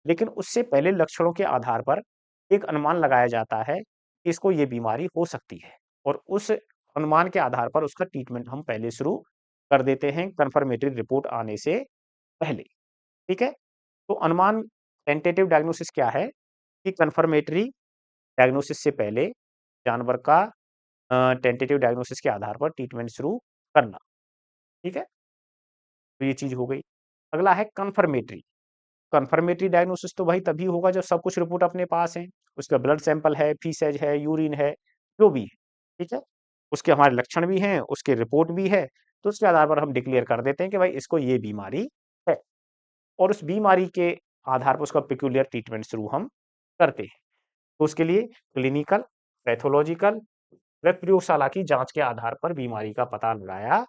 लेकिन उससे पहले लक्षणों के आधार पर एक अनुमान लगाया जाता है कि इसको ये बीमारी हो सकती है और उस अनुमान के आधार पर उसका ट्रीटमेंट हम पहले शुरू कर देते हैं कन्फर्मेटरी रिपोर्ट आने से पहले। ठीक है? तो अनुमान टेंटेटिव डायग्नोसिस क्या है? कि कन्फर्मेटरी डायग्नोसिस से पहले जानवर का टेंटेटिव डायग्नोसिस के आधार पर ट्रीटमेंट शुरू करना। ठीक है? तो ये चीज़ हो गई। अगला है कन्फर्मेटरी। कन्फर्मेटरी डायग्नोसिस तो भाई तभी होगा जब सब कुछ रिपोर्ट अपने पास है। उसका ब्लड सैंपल है, फीसेज है, यूरिन है, जो भी है, ठीक है? उसके हमारे लक्षण भी हैं, उसकी रिपोर्ट भी है, तो उसके आधार पर हम डिक्लेयर कर देते हैं कि भाई इसको ये बीमारी है और उस बीमारी के आधार पर उसका पेक्यूलियर ट्रीटमेंट शुरू हम करते हैं। तो उसके लिए क्लिनिकल, पैथोलॉजिकल व प्रयोगशाला की जाँच के आधार पर बीमारी का पता लगाया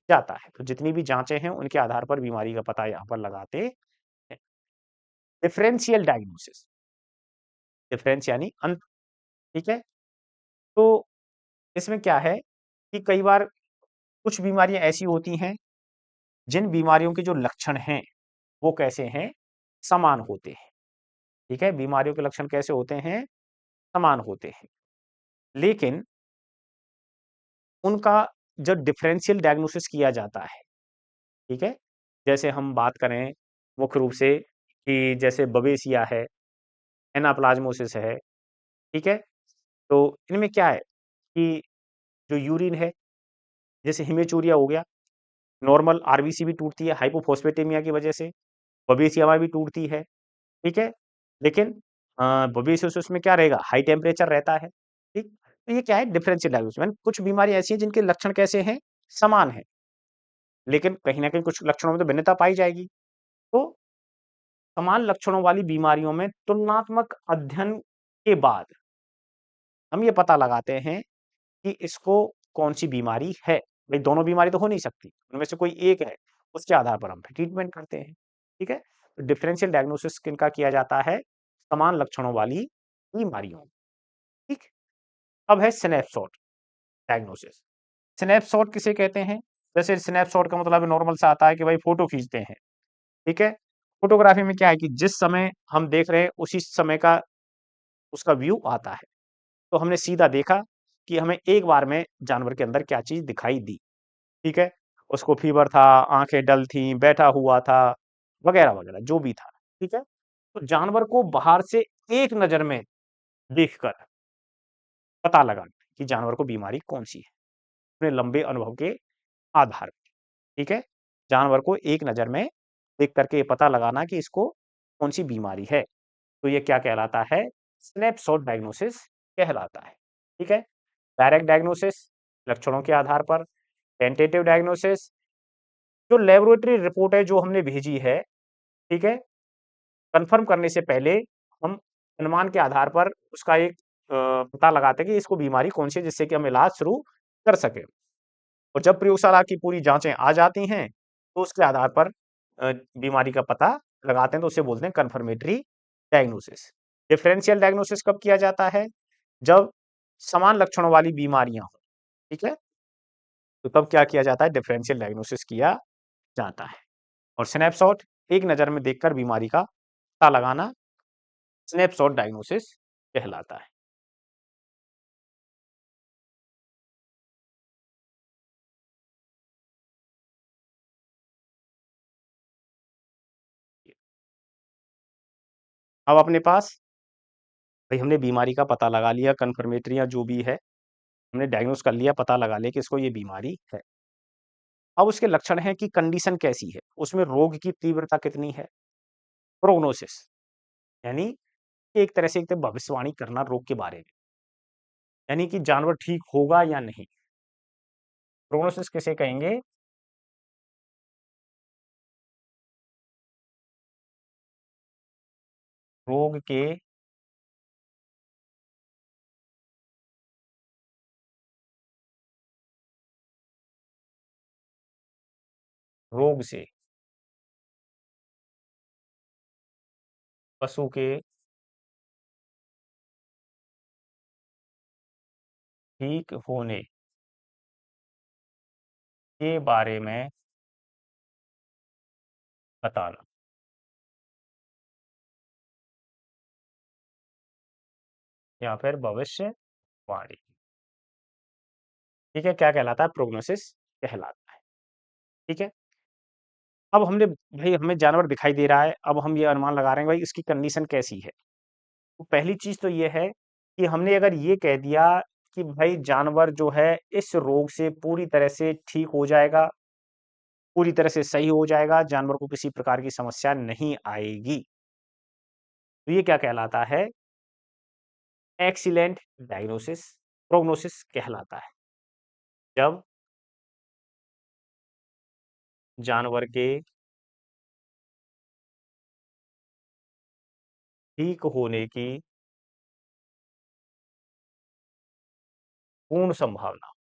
जाता है। तो जितनी भी जाँचें हैं, उनके आधार पर बीमारी का पता यहाँ पर लगाते हैं। डिफरेंशियल डायग्नोसिस, डिफरेंस यानी अंत, ठीक है? तो इसमें क्या है कि कई बार कुछ बीमारियाँ ऐसी होती हैं, जिन बीमारियों के जो लक्षण हैं, वो कैसे हैं? समान होते हैं, ठीक है? बीमारियों के लक्षण कैसे होते हैं? समान होते हैं। लेकिन उनका जब डिफरेंशियल डायग्नोसिस किया जाता है, ठीक है? जैसे हम बात करें मुख्य रूप से कि जैसे बवेसिया है, एनाप्लाज़्मोसिस है, ठीक है? तो इनमें क्या है कि जो यूरिन है, जैसे हेमेचूरिया हो गया, नॉर्मल आरबीसी भी टूटती है हाइपोफॉस्फेटेमिया की वजह से, बवेसिया भी टूटती है, ठीक है? लेकिन बवेसियोसिस में क्या रहेगा? हाई टेम्परेचर रहता है, ठीक? तो ये क्या है? डिफरेंशियल डायग्नोसिस यानी कुछ बीमारी ऐसी हैं जिनके लक्षण कैसे हैं? समान हैं, लेकिन कहीं न कहीं कुछ लक्षणों में तो भिन्नता पाई जाएगी। तो समान लक्षणों वाली बीमारियों में तुलनात्मक अध्ययन के बाद हम ये पता लगाते हैं कि इसको कौन-सी बीमारी है। भई दोनों बीमारी तो हो नहीं सकती, उनमें से कोई एक है, उसके आधार पर हम फिर ट्रीटमेंट करते हैं, ठीक है? तो डिफरेंशियल डायग्नोसिस किनका किया जाता है? समान लक्षणों वाली बीमारियों, ठीक? अब है स्नैपशॉट डायग्नोसिस। स्नैपशॉट किसे कहते हैं? जैसे स्नैपशॉट का मतलब नॉर्मल सा आता है कि भाई फ़ोटो खींचते हैं, ठीक है? फ़ोटोग्राफ़ी में क्या है कि जिस समय हम देख रहे हैं, उसी समय का उसका व्यू आता है। तो हमने सीधा देखा कि हमें एक बार में जानवर के अंदर क्या चीज़ दिखाई दी, ठीक है? उसको फ़ीवर था, आँखें डल थीं, बैठा हुआ था, वगैरह-वगैरह जो भी था, ठीक है? तो जानवर को बाहर से एक नज़र में देखकर पता लगा कि जानवर को बीमारी कौन-सी है, अपने लंबे अनुभव के आधार पर, ठीक है? जानवर को एक नज़र में देख कर के ये पता लगाना कि इसको कौन-सी बीमारी है, तो ये क्या कहलाता है? स्नैपशॉट डायग्नोसिस कहलाता है, ठीक है? डायरेक्ट डायग्नोसिस, लक्षणों के आधार पर, टेंटेटिव डायग्नोसिस, जो लैबोरेटरी रिपोर्ट है जो हमने भेजी है, ठीक है? कन्फर्म करने से पहले हम अनुमान के आधार पर उसका एक पता लगाते हैं कि इसको बीमारी कौन-सी है जिससे कि हम इलाज शुरू कर सकें। और जब प्रयोगशाला की पूरी जाँचें आ जाती हैं, तो उसके आधार पर बीमारी का पता लगाते हैं, तो उसे बोलते हैं कन्फर्मेटरी डायग्नोसिस। डिफरेंशियल डायग्नोसिस कब किया जाता है? जब समान लक्षणों वाली बीमारियाँ हों, ठीक है? तो तब क्या किया जाता है? डिफरेंशियल डायग्नोसिस किया जाता है। और स्नैपशॉट, एक नज़र में देखकर बीमारी का पता लगाना, स्नैपशॉट डायग्नोसिस कहलाता है। अब अपने पास भई हमने बीमारी का पता लगा लिया, कन्फर्मेटरी या जो भी है, हमने डायग्नोज़ कर लिया, पता लगा लिया कि इसको ये बीमारी है। अब उसके लक्षण हैं कि कंडीशन कैसी है, उसमें रोग की तीव्रता कितनी है, प्रोग्नोसिस यानी एक तरह से एक तो भविष्यवाणी करना रोग के बारे में, यानी कि जानवर ठीक होगा या नहीं। प्रोग्नोसिस किसे कहेंगे? रोग के रोग से पशु के ठीक होने के बारे में बताना या फिर भविष्यवाणी, ठीक है? क्या कहलाता है? प्रोग्नोसिस कहलाता है, ठीक है? अब हमने भई हमें जानवर दिखाई दे रहा है, अब हम ये अनुमान लगा रहे हैं भाई इसकी कंडीशन कैसी है? तो पहली चीज़ तो ये है कि हमने अगर ये कह दिया कि भाई जानवर जो है इस रोग से पूरी तरह से ठीक हो जाएगा, पूरी तरह से सही हो जाएगा, जानवर को किसी प्रकार की समस्या नहीं आएगी। तो ये क्या कहलाता है? एक्सीलेंट डायग्नोसिस प्रोग्नोसिस कहलाता है। जब जानवर के ठीक होने की पूर्ण संभावना,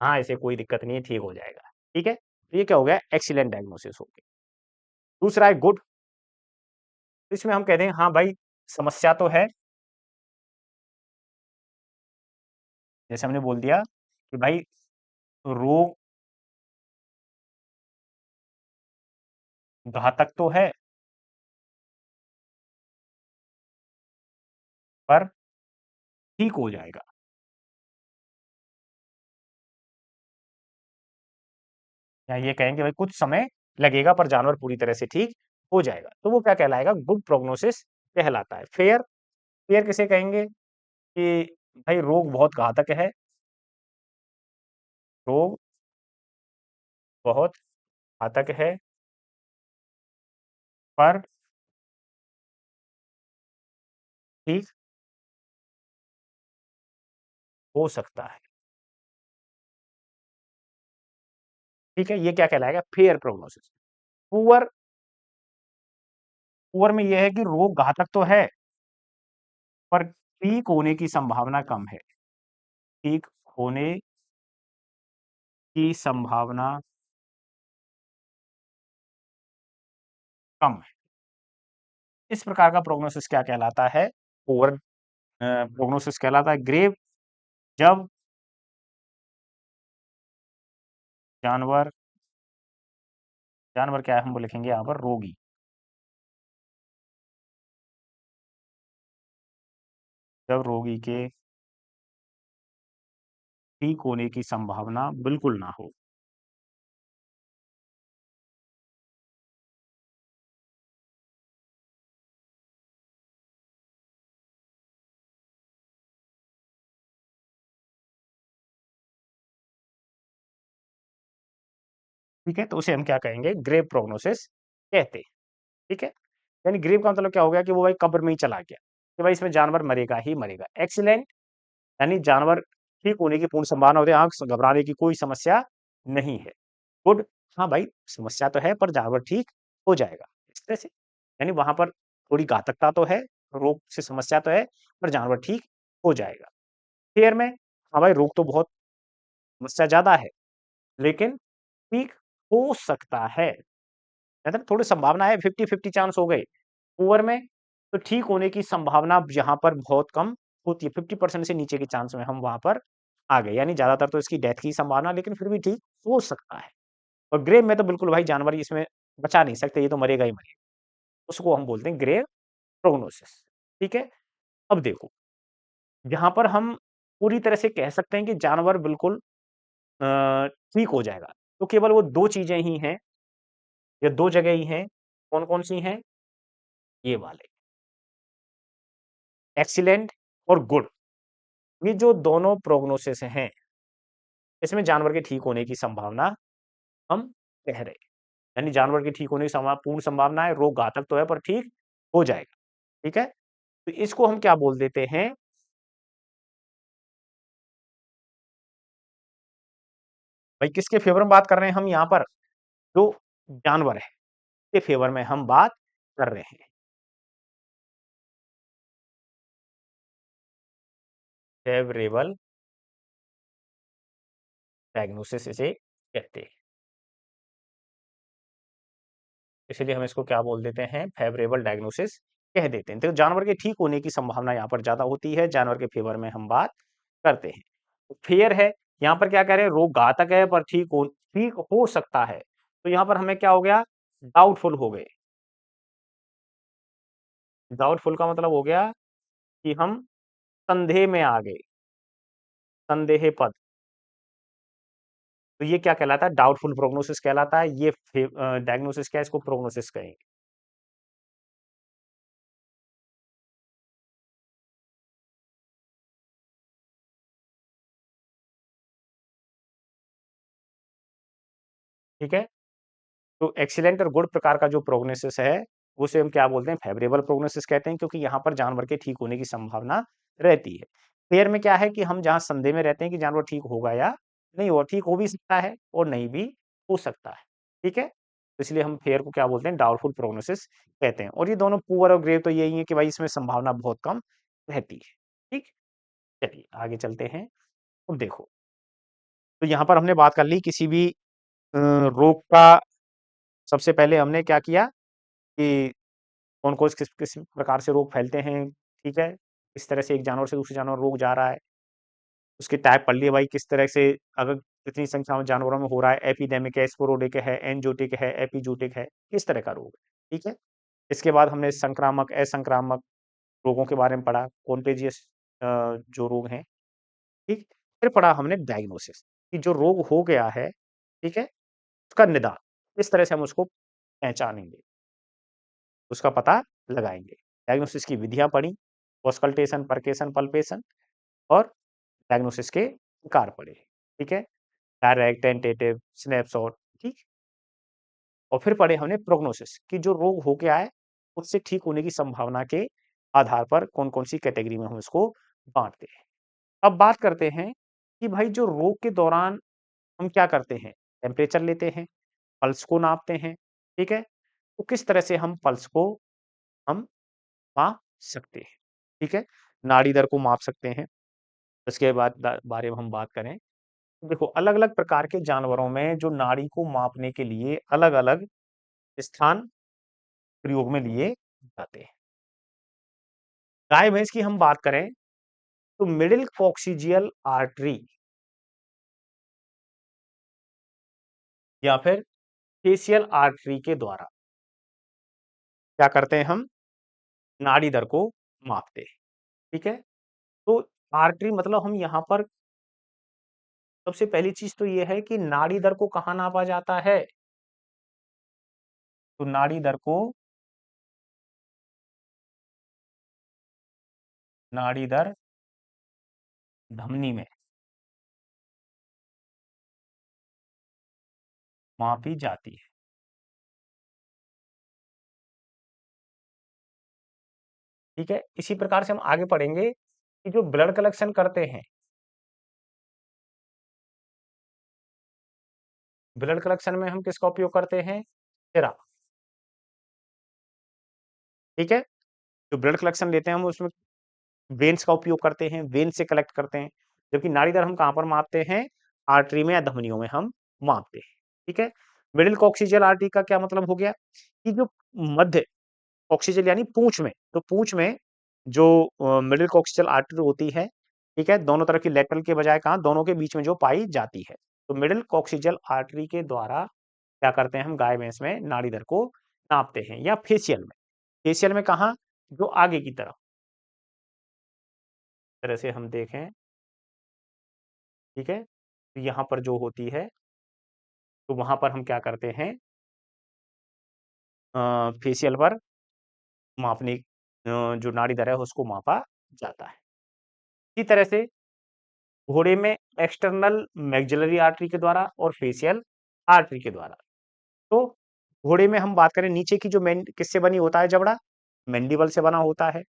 हाँ, इसे कोई दिक्कत नहीं है, ठीक हो जाएगा। ठीक है? तो ये क्या हो गया? एक्सीलेंट डायग्नोसिस हो गया। दूसरा है गुड, इसमें हम कहते हैं हाँ भाई, समस्या तो है, जैसे हमने बोल दिया कि भाई रोग घातक तो है, पर ठीक हो जाएगा। या ये कहें कि भाई कुछ समय लगेगा पर जानवर पूरी तरह से ठीक हो जाएगा। तो वो क्या कहलाएगा? गुड प्रोग्नोसिस कहलाता है। फेयर, फेयर किसे कहेंगे? कि भाई रोग बहुत घातक है, रोग बहुत घातक है, पर ठीक हो सकता है। ठीक है? ये क्या कहलाएगा? Fair prognosis. पुअर, पुअर में ये है कि रोग घातक तो है, पर ठीक होने की संभावना कम है। ठीक होने की संभावना कम है। इस प्रकार का प्रोग्नोसिस क्या कहलाता है? पुअर प्रोग्नोसिस कहलाता है। ग्रेव, जब जानवर, जानवर क्या है? हम वो लिखेंगे यहाँ पर रोगी। जब रोगी के ठीक होने की संभावना बिल्कुल ना हो। ठीक है? तो उसे हम क्या कहेंगे? ग्रेव प्रोग्नोसिस कहते हैं, ठीक है? यानी ग्रेव का मतलब क्या हो गया कि वो भाई कब्र में ही चला गया, कि भाई इसमें जानवर मरेगा ही मरेगा। एक्सीलेंट यानी जानवर ठीक होने की पूर्ण संभावना होती है, हाँ, घबराने की कोई समस्या नहीं है। गुड, हाँ भाई, समस्या तो है पर जानवर ठीक हो जाएगा। इस तरह से यानी वहाँ पर थोड़ी घातकता तो है, रोग से समस्या तो है, पर जानवर ठीक हो जाएगा। फेयर में, हाँ भाई, रोग तो बहुत समस्या ज़्यादा है, लेकिन ठीक हो सकता है। मतलब थोड़ी संभावना है, 50-50 चांस हो गए। पुअर में तो ठीक होने की संभावना यहाँ पर बहुत कम होती है, 50% से नीचे के चांस में हम वहाँ पर आ गए। यानी ज़्यादातर तो इसकी डेथ की संभावना, लेकिन फिर भी ठीक हो सकता है। और ग्रेव में तो बिल्कुल भाई जानवर इसमें बचा नहीं सकते, ये तो मरेगा ही मरेगा। उसको हम बोलते हैं ग्रेव प्रोग्नोसिस, ठीक है? अब देखो, यहाँ पर हम पूरी तरह से कह सकते हैं कि जानवर बिल्कुल ठीक हो जाएगा। तो केवल वो 2 चीज़ें ही हैं या 2 जगह ही हैं, कौन-कौन सी हैं? ये वाले, एक्सीलेंट और गुड। ये जो दोनों प्रोग्नोसिस हैं, इसमें जानवर के ठीक होने की संभावना हम कह रहे हैं। यानी जानवर के ठीक होने की पूर्ण संभावना है, रोग घातक तो है पर ठीक हो जाएगा, ठीक है? तो इसको हम क्या बोल देते हैं? भाई किसके फेवर में बात कर रहे हैं हम यहाँ पर? जो जानवर है, के फेवर में हम बात कर रहे हैं। फेवरेबल डायग्नोसिस इसे कहते हैं। इसलिए हम इसको क्या बोल देते हैं? फेवरेबल डायग्नोसिस कह देते हैं। तो जानवर के ठीक होने की संभावना यहाँ पर ज़्यादा होती है, जानवर के फेवर में हम बात करते हैं। फेयर है, यहाँ पर क्या कह रहे हैं? रोग घातक है पर ठीक हो सकता है। तो यहाँ पर हमें क्या हो गया? डाउटफुल हो गए। डाउटफुल का मतलब हो गया कि हम संदेह में आ गए, संदेह पद। तो ये क्या कहलाता है? डाउटफुल प्रोग्नोसिस कहलाता है। ये डायग्नोसिस क्या है? इसको प्रोग्नोसिस कहेंगे। ठीक है? तो एक्सीलेंट और गुड प्रकार का जो प्रोग्नोसिस है, उसे हम क्या बोलते हैं? फेवरेबल प्रोग्नोसिस कहते हैं, क्योंकि यहाँ पर जानवर के ठीक होने की संभावना रहती है। फेयर में क्या है कि हम जहाँ संदेह में रहते हैं कि जानवर ठीक होगा या नहीं होगा, ठीक हो भी सकता है और नहीं भी हो सकता है। ठीक है? तो इसलिए हम फेयर को क्या बोलते हैं? डाउटफुल प्रोग्नोसिस कहते हैं। और ये दोनों पुअर और ग्रेव तो यही है कि भाई इसमें संभावना बहुत कम रहती है। ठीक? चलिए आगे चलते हैं। अब देखो, तो यहाँ पर हमने बात कर ली किसी भी रोग का। सबसे पहले हमने क्या किया कि कौन-कौन से किस प्रकार से रोग फैलते हैं, ठीक है? किस तरह से एक जानवर से दूसरे जानवर रोग जा रहा है, उसकी टाइप पढ़ लिए भाई किस तरह से, अगर कितनी संख्या में जानवरों में हो रहा है, एपिडेमिक है, स्पोरोडिक है, एंज़ूटिक है, एपिज़ूटिक है, किस तरह का रोग है, ठीक है? इसके बाद हमने संक्रामक, असंक्रामक रोगों के बारे में पढ़ा, कॉन्टेजियस जो रोग हैं, ठीक? फिर पढ़ा हमने डायग्नोसिस कि जो रोग हो गया है, ठीक है? उसका निदान, किस तरह से हम उसको पहचानेंगे, उसका पता लगाएँगे। डायग्नोसिस की विधियाँ पढ़ी, ऑस्कल्टेशन, परकेशन, पल्पेशन और डायग्नोसिस के प्रकार पढ़े, ठीक है? डायरेक्ट, टेंटेटिव, स्नैपशॉट, ठीक? और फिर पढ़े हमने प्रोग्नोसिस कि जो रोग हो गया है, उससे ठीक होने की संभावना के आधार पर कौन-कौन सी कैटेगरी में हम इसको बाँटते हैं। अब बात करते हैं कि भाई जो रोग के दौरान हम क्या करते हैं? टेम्परेचर लेते हैं, पल्स को नापते हैं, ठीक है? तो किस तरह से हम पल्स को हम माप सकते हैं, ठीक है? नाड़ी दर को माप सकते हैं। उसके बाद बारे में हम बात करें, देखो अलग-अलग प्रकार के जानवरों में जो नाड़ी को मापने के लिए अलग-अलग स्थान प्रयोग में लिए जाते हैं। गाय-भैंस की हम बात करें तो मिडिल कॉक्सिजियल आर्टरी या फिर फेशियल आर्टरी के द्वारा क्या करते हैं हम? नाड़ी दर को मापते हैं, ठीक है? तो आर्टरी मतलब हम यहाँ पर सबसे पहली चीज़ तो ये है कि नाड़ी दर को कहाँ नापा जाता है? तो नाड़ी दर को, नाड़ी दर धमनी में, मापी जाती है। ठीक है, इसी प्रकार से हम आगे पढ़ेंगे कि जो ब्लड कलेक्शन करते हैं, ब्लड कलेक्शन में हम किसका उपयोग करते हैं? सिरा। ठीक है, जो ब्लड कलेक्शन लेते हैं हम उसमें वेन्स का उपयोग करते हैं, वेन से कलेक्ट करते हैं, जबकि नाड़ी दर हम कहाँ पर मापते हैं? आर्टरी में या धमनियों में हम मापते हैं। ठीक है, मिडिल कॉक्सिजियल आर्टरी का क्या मतलब हो गया कि जो मध्य कॉक्सिजियल यानी पूंछ में, तो पूंछ में जो मिडिल कॉक्सिजियल आर्टरी होती है, ठीक है, दोनों तरफ की लेटरल के बजाय कहाँ, दोनों के बीच में जो पाई जाती है, तो मिडिल कॉक्सिजियल आर्टरी के द्वारा क्या करते हैं हम गाय भैंस में नाड़ी दर को नापते हैं। या फेशियल में, फेशियल में कहाँ, जो आगे की तरफ, तरह से हम देखें, ठीक है, तो यहाँ पर जो होती है, तो वहां पर हम क्या करते हैं, फेशियल पर मापने जो नाड़ी दर है उसको मापा जाता है। इसी तरह से घोड़े में एक्सटर्नल मैक्सिलरी आर्टरी के द्वारा और फेशियल आर्टरी के द्वारा। तो घोड़े में हम बात करें, नीचे की जो मेन किससे बनी होता है जबड़ा, मैंडिबल से बना होता है,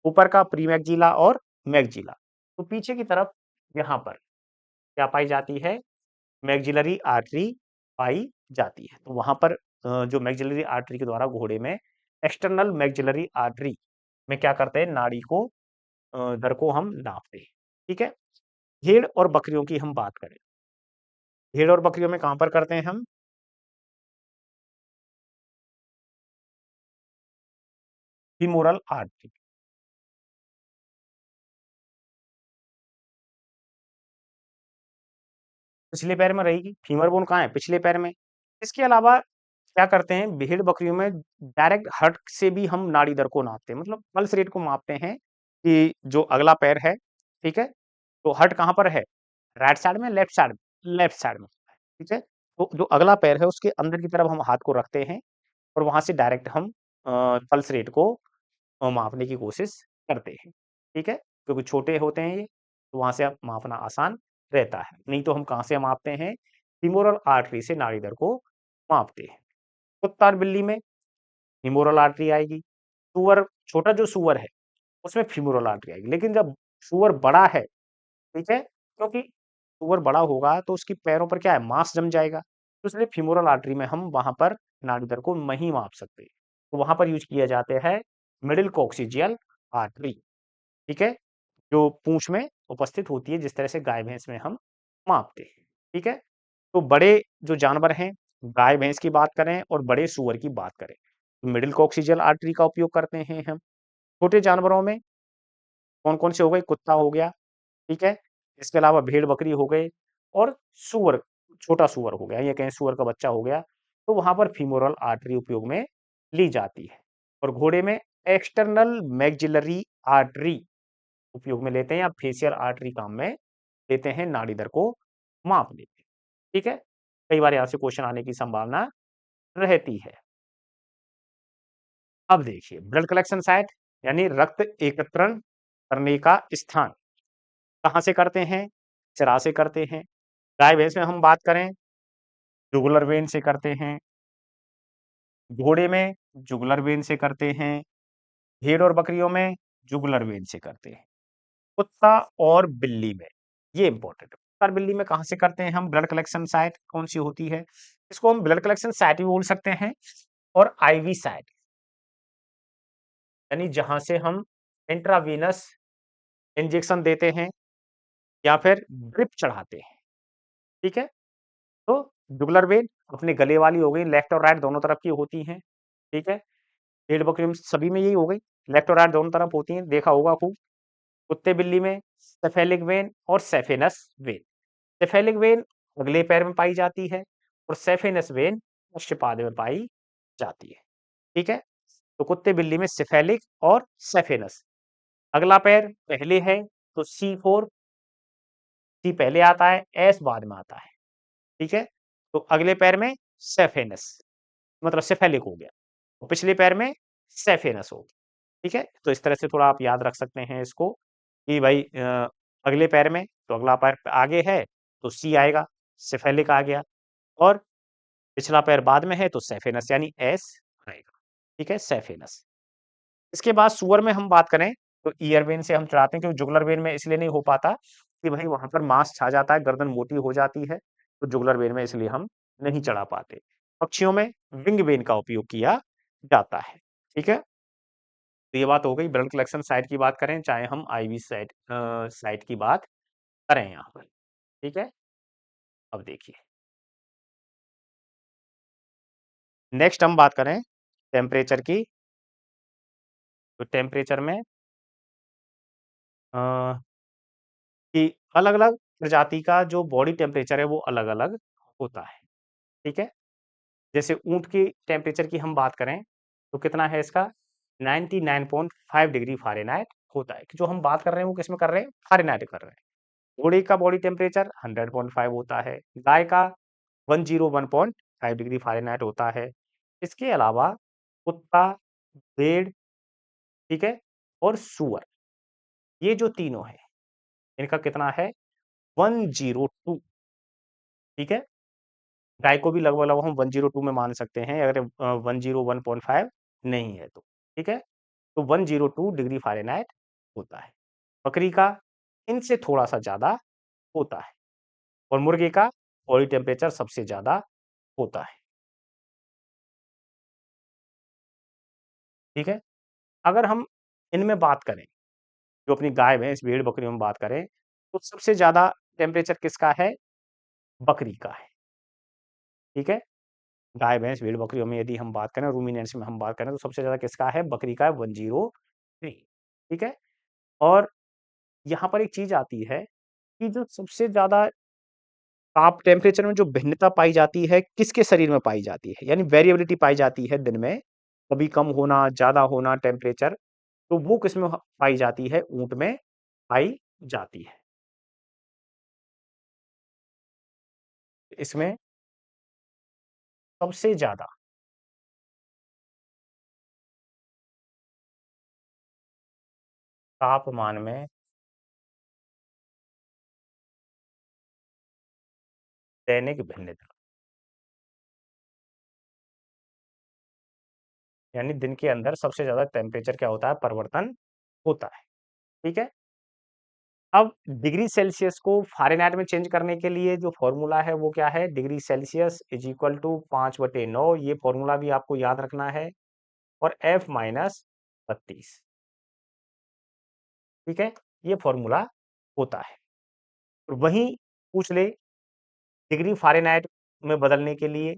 ऊपर का प्रीमैक्सिला और मैक्सिला। तो पीछे की तरफ यहाँ पर क्या पाई जाती है, मैक्सिलरी आर्टरी पाई जाती है। तो वहां पर जो मैक्सिलरी आर्टरी के द्वारा घोड़े में एक्सटर्नल मैक्सिलरी आर्टरी में क्या करते हैं, नाड़ी को दर को हम नापते हैं। ठीक है, भेड़ और बकरियों की हम बात करें, भेड़ और बकरियों में कहां पर करते हैं हम, फीमोरल आर्टरी, पिछले पैर में रहेगी, फीमर बोन कहाँ है, पिछले पैर में। इसके अलावा क्या करते हैं, भेड़ बकरियों में डायरेक्ट हर्ट से भी हम नाड़ी दर को नापते हैं, मतलब पल्स रेट को मापते हैं कि जो अगला पैर है, ठीक है, तो हर्ट कहाँ पर है, राइट साइड में, लेफ्ट साइड में, लेफ्ट साइड में, ठीक है, तो जो अगला पैर है उसके अंदर की तरफ हम हाथ को रखते हैं और वहां से डायरेक्ट हम पल्स रेट को मापने की कोशिश करते हैं। ठीक है, क्योंकि छोटे होते हैं ये, तो वहां से आप मापना आसान रहता है। नहीं तो हम कहाँ से मापते हैं, फीमोरल आर्टरी से नाड़ी दर को मापते हैं। कुत्ता और बिल्ली में फीमोरल आर्टरी आएगी, सुअर, छोटा जो सुअर है उसमें फीमोरल आर्टरी आएगी, लेकिन जब सुअर बड़ा है, ठीक है, क्योंकि सुअर बड़ा होगा तो उसकी पैरों पर क्या है, मांस जम जाएगा, तो इसलिए फीमोरल आर्टरी में हम वहां पर नाड़ी दर को नहीं माप सकते, तो वहां पर यूज किया जाते हैं मिडिल कॉक्सिजियल आर्टरी। ठीक है, जो पूंछ में उपस्थित होती है, जिस तरह से गाय भैंस में हम मापते हैं। ठीक है, तो बड़े जो जानवर हैं, गाय भैंस की बात करें और बड़े सुअर की बात करें, तो मिडिल कॉक्सिजियल आर्टरी का उपयोग करते हैं हम। छोटे जानवरों में कौन कौन से हो गए, कुत्ता हो गया, ठीक है, इसके अलावा भेड़ बकरी हो गए और सुअर, छोटा सुअर हो गया, या कहें सुअर का बच्चा हो गया, तो वहां पर फीमोरल आर्टरी उपयोग में ली जाती है। और घोड़े में एक्सटर्नल मैक्सिलरी आर्टरी उपयोग में लेते हैं, या फेशियल आर्टरी काम में लेते हैं नाड़ी दर को मापने में। ठीक है, कई बार यहाँ से क्वेश्चन आने की संभावना रहती है। अब देखिए, ब्लड कलेक्शन साइट यानी रक्त एकत्रण करने का स्थान कहाँ से करते हैं, सिरा से करते हैं। गाय भैंस में हम बात करें, जुगुलर वेन से करते हैं, घोड़े में जुगुलर वेन से करते हैं, भेड़ और बकरियों में जुगुलर वेन से करते हैं। कुत्ता और बिल्ली में, ये इंपॉर्टेंट है, कुत्ता और बिल्ली में कहाँ से करते हैं हम, ब्लड कलेक्शन साइट कौन सी होती है, इसको हम ब्लड कलेक्शन साइट भी बोल सकते हैं और आईवी साइट, यानी जहां से हम इंट्रावीनस इंजेक्शन देते हैं या फिर ड्रिप चढ़ाते हैं। ठीक है, तो जुगुलर वेन अपने गले वाली हो गई, लेफ्ट और राइट दोनों तरफ की होती हैं। ठीक है, भेड़ बकरी में सभी में यही हो गई, लेफ्ट और राइट दोनों तरफ होती हैं, देखा होगा खूब। कुत्ते बिल्ली में सेफेलिक वेन और सेफेनस वेन, सेफेलिक वेन अगले पैर में पाई जाती है और सेफेनस वेन पश्चपाद में पाई जाती है। ठीक है, तो कुत्ते बिल्ली में सेफेलिक और सेफेनस, अगला पैर पहले है तो C4, सी पहले आता है, एस बाद में आता है। ठीक है, तो अगले पैर में सेफेनस, मतलब सेफेलिक हो गया, और पिछले पैर में सेफेनस हो गया। ठीक है, तो इस तरह से थोड़ा आप याद रख सकते हैं इसको कि भाई अगले पैर में, तो अगला पैर आगे है तो सी आएगा, सेफेलिक आ गया, और पिछला पैर बाद में है तो सेफेनस यानी एस आएगा। ठीक है, सेफेनस। इसके बाद सुअर में हम बात करें तो ईयर वेन से हम चढ़ाते हैं, क्योंकि जुगलर वेन में इसलिए नहीं हो पाता कि भाई वहां पर मांस छा जाता है, गर्दन मोटी हो जाती है, तो जुगलर वेन में इसलिए हम नहीं चढ़ा पाते। पक्षियों में विंग वेन का उपयोग किया जाता है। ठीक है, तो ये बात हो गई ब्लड कलेक्शन साइट की बात करें, चाहे हम आईवी साइट साइट की बात करें यहाँ पर। ठीक है, अब देखिए नेक्स्ट हम बात करें टेम्परेचर की। तो टेम्परेचर में अ, कि अलग-अलग प्रजाति का जो बॉडी टेम्परेचर है वो अलग-अलग होता है। ठीक है? जैसे ऊँट की टेम्परेचर की हम बात करें, तो कितना है इसका 99.5 डिग्री फ़ारेनहाइट होता है, कि जो हम बात कर रहे हैं वो किसमें कर रहे हैं? फ़ारेनहाइट कर रहे हैं। घोड़े का बॉडी टेम्परेचर 100.5 होता है, गाय का 101.5 डिग्री फ़ारेनहाइट होता है। इसके अलावा कुत्ता, भेड़, ठीक है? और सूअर, ये जो तीनों हैं, इनका कितना है 102। ठीक है? गाय को भी लगभग-लगभग हम 102 में मान सकते हैं, अगर 101.5 नहीं है तो, ठीक है? तो 102 डिग्री फ़ारेनहाइट होता है। बकरी का इनसे थोड़ा-सा ज़्यादा होता है और मुर्गे का बॉडी टेम्परेचर सबसे ज़्यादा होता है, ठीक है? अगर हम इनमें बात करें, जो अपनी गाय, भैंस, भेड़, बकरियों में बात करें, तो सबसे ज़्यादा टेम्परेचर किसका है? बकरी का है, ठीक है? गाय, भैंस, भेड़, बकरियों में यदि हम बात करें, रूमिनेंट्स में हम बात करें, तो सबसे ज़्यादा किसका है? बकरी का है 103, ठीक है? और यहाँ पर एक चीज़ आती है कि जो सबसे ज़्यादा ताप टेम्परेचर में जो भिन्नता पाई जाती है, किसके शरीर में पाई जाती है? यानी वेरिएबिलिटी पाई जाती है दिन में, कभी कम होना, ज़्यादा होना टेम्परेचर, तो वो किसमें पाई जाती है? ऊँट में पाई जाती है। इसमें सबसे ज़्यादा तापमान में दैनिक भिन्नता, यानी दिन के अंदर सबसे ज़्यादा टेम्परेचर क्या होता है? परिवर्तन होता है, ठीक है? अब डिग्री सेल्सियस को फ़ारेनहाइट में चेंज करने के लिए जो फ़ॉर्मूला है वो क्या है? Degree Celsius is equal to 5/9, ये फ़ॉर्मूला भी आपको याद रखना है, और F माइनस 32, ठीक है? ये फ़ॉर्मूला होता है। और वहीं पूछ ले डिग्री फ़ारेनहाइट में बदलने के लिए,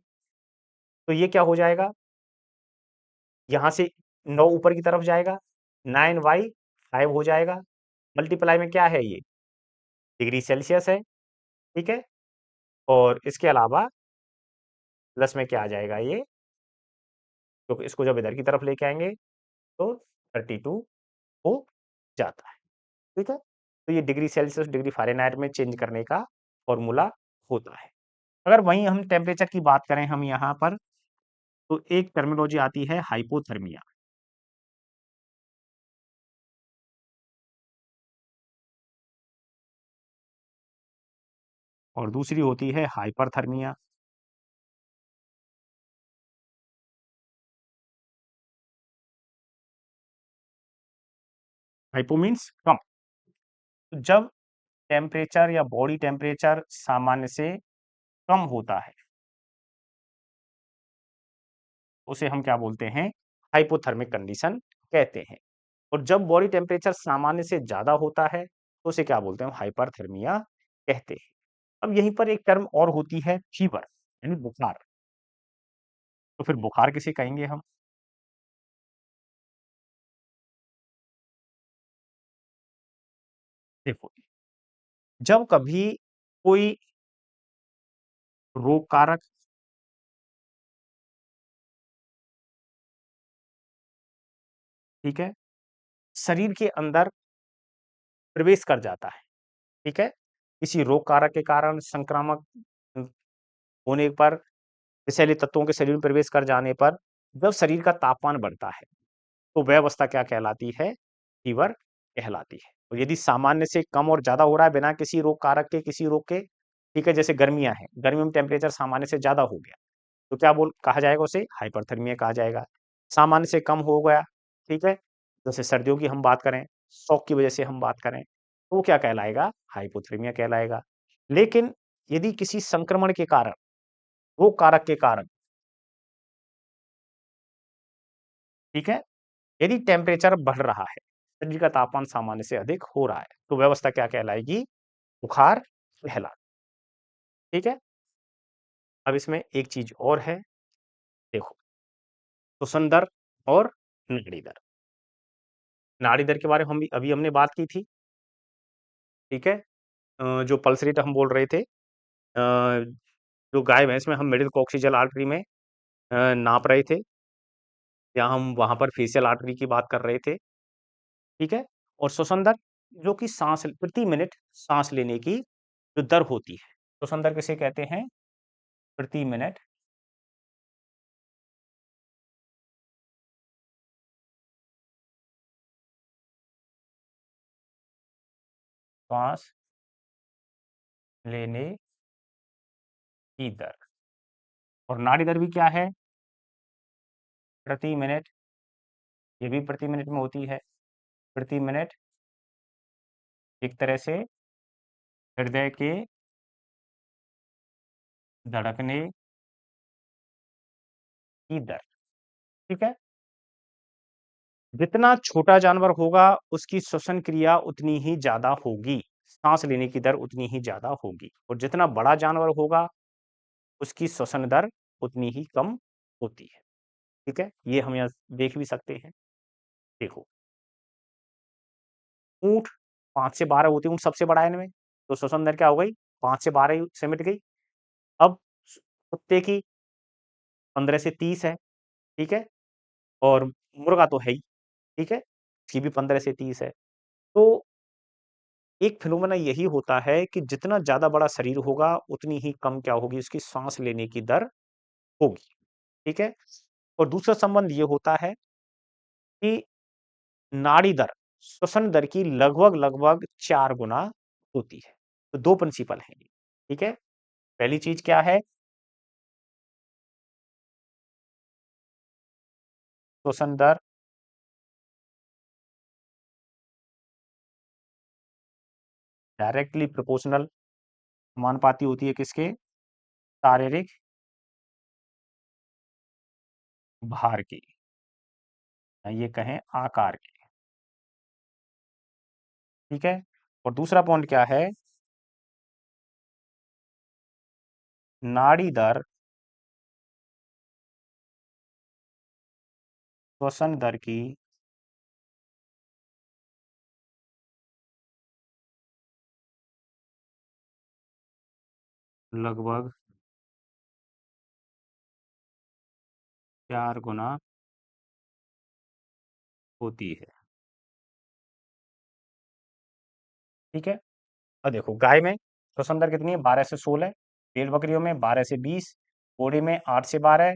तो ये क्या हो जाएगा? यहाँ से 9 ऊपर की तरफ जाएगा, 9/5 हो जाएगा, मल्टीप्लाई में क्या है ये? डिग्री सेल्सियस है, ठीक है? और इसके अलावा प्लस में क्या आ जाएगा ये? तो इसको जब इधर की तरफ लेके आएँगे तो 32 हो जाता है, ठीक है? तो ये डिग्री सेल्सियस, डिग्री फ़ारेनहाइट में चेंज करने का फ़ॉर्मूला होता है। अगर वहीं हम टेम्परेचर की बात करें हम यहाँ पर, तो एक टर्मिनोलॉजी आती है हाइपोथर्मिया, और दूसरी होती है हाइपरथर्मिया। हाइपो मीन्स कम। तो जब टेम्परेचर या बॉडी टेम्परेचर सामान्य से कम होता है, उसे हम क्या बोलते हैं? हाइपोथर्मिक कंडीशन कहते हैं। और जब बॉडी टेम्परेचर सामान्य से ज़्यादा होता है, तो उसे क्या बोलते हैं? हाइपरथर्मिया कहते हैं। अब यहीं पर एक टर्म और होती है फीवर, यानी बुखार। तो फिर बुखार किसे कहेंगे हम? देखो, जब कभी कोई रोग कारक, ठीक है, शरीर के अंदर प्रवेश कर जाता है, ठीक है? किसी रोग कारक के कारण संक्रामक होने पर, विषैले तत्वों के शरीर में प्रवेश कर जाने पर, जब शरीर का तापमान बढ़ता है, तो वह अवस्था क्या कहलाती है? फीवर कहलाती है। और यदि सामान्य से कम और ज़्यादा हो रहा है बिना किसी रोग कारक के, किसी रोग के, ठीक है, जैसे गर्मियाँ हैं, गर्मियों में टेम्परेचर सामान्य से ज़्यादा हो गया, तो क्या बोल कहा जाएगा उसे? हाइपरथर्मिया कहा जाएगा। सामान्य से कम हो गया, ठीक है? जैसे सर्दियों की हम बात करें, शॉक की वजह से हम बात करें, तो वो क्या कहलाएगा? हाइपोथर्मिया कहलाएगा। लेकिन यदि किसी संक्रमण के कारण, रोग कारक के कारण, ठीक है? यदि टेम्परेचर बढ़ रहा है, शरीर का तापमान सामान्य से अधिक हो रहा है, तो व्यवस्था क्या कहलाएगी? बुखार कहला ठीक है? अब इसमें एक चीज़ और है, देखो, श्वसन दर और नाड़ी दर। नाड़ी दर के बारे में हम भी अभी हमने बात की थी, ठीक है? जो पल्स रेट हम बोल रहे थे, जो गाय-भैंस में हम मिडिल कॉक्सियल आर्टरी में नाप रहे थे, या हम वहाँ पर फेशियल आर्टरी की बात कर रहे थे, ठीक है? और श्वसन दर, जो कि साँस प्रति मिनट साँस लेने की जो दर होती है, श्वसन दर किसे कहते हैं? प्रति मिनट श्वास लेने की दर। और नाड़ी दर भी क्या है? प्रति मिनट, ये भी प्रति मिनट में होती है। प्रति मिनट एक तरह से हृदय के धड़कने की दर, ठीक है? जितना छोटा जानवर होगा, उसकी श्वसन क्रिया उतनी ही ज़्यादा होगी, साँस लेने की दर उतनी ही ज़्यादा होगी, और जितना बड़ा जानवर होगा, उसकी श्वसन दर उतनी ही कम होती है, ठीक है? ये हम यहाँ देख भी सकते हैं। देखो, ऊँट 5 से 12 होती है, ऊँट सबसे बड़ा है इनमें, तो श्वसन दर क्या हो गई? 5 से 12 ही सिमट गई। अब स कुत्ते की 15 से 30 है, ठीक है? और मुर्गा तो है ही, ठीक है? उसकी भी 15 से 30 है। तो एक फिनोमेना यही होता है कि जितना ज़्यादा बड़ा शरीर होगा, उतनी ही कम क्या होगी? उसकी साँस लेने की दर होगी, ठीक है? और दूसरा संबंध ये होता है कि नाड़ी दर, श्वसन दर की लगभग-लगभग 4 गुना होती है। तो 2 प्रिंसिपल हैं ये, ठीक है? पहली चीज़ क्या है? श्वसन दर डायरेक्टली प्रोपोर्शनल समानुपाती होती है किसके? शारीरिक भार की, या ये कहें आकार की, ठीक है? और दूसरा पॉइंट क्या है? नाड़ी दर श्वसन दर की लगभग 4 गुना होती है, ठीक है? अब देखो, गाय में श्वसन दर कितनी है? 12 से 16, भेड़-बकरियों में 12 से 20, घोड़े में 8 से 12,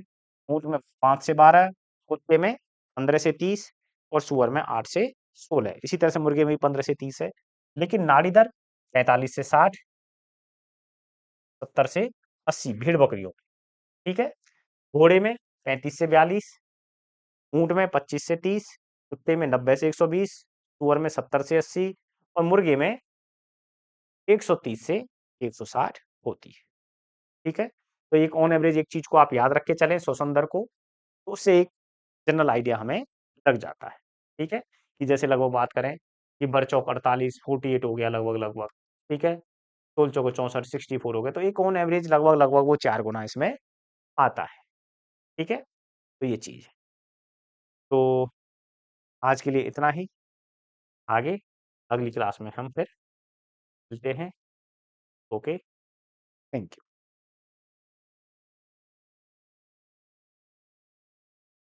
ऊँट में 5 से 12, कुत्ते में 15 से 30 और सूअर में 8 से 16। इसी तरह से मुर्गे में भी 15 से 30 है। लेकिन नाड़ी दर 45 से 60, 70 से 80 भेड़-बकरियों में, ठीक है? घोड़े में 35 से 42, ऊँट में 25 से 30, कुत्ते में 90 से 120, सूअर में 70 से 80 और मुर्गे में 130 से 160 होती है, ठीक है? तो एक ऑन एवरेज एक चीज़ को आप याद रख के चलें, श्वसन दर को, तो उससे एक जनरल आइडिया हमें लग जाता है, ठीक है? कि जैसे लगभग बात करें कि बरचौक 48, 48 हो गया लगभग-लगभग, ठीक है? सोल-चौको 64, 64 हो गया, तो एक ऑन एवरेज लगभग-लगभग वो 4 गुना इसमें आता है, ठीक है? तो ये चीज़ है। तो आज के लिए इतना ही, आगे अगली क्लास में हम फिर मिलते हैं। Okay, thank you.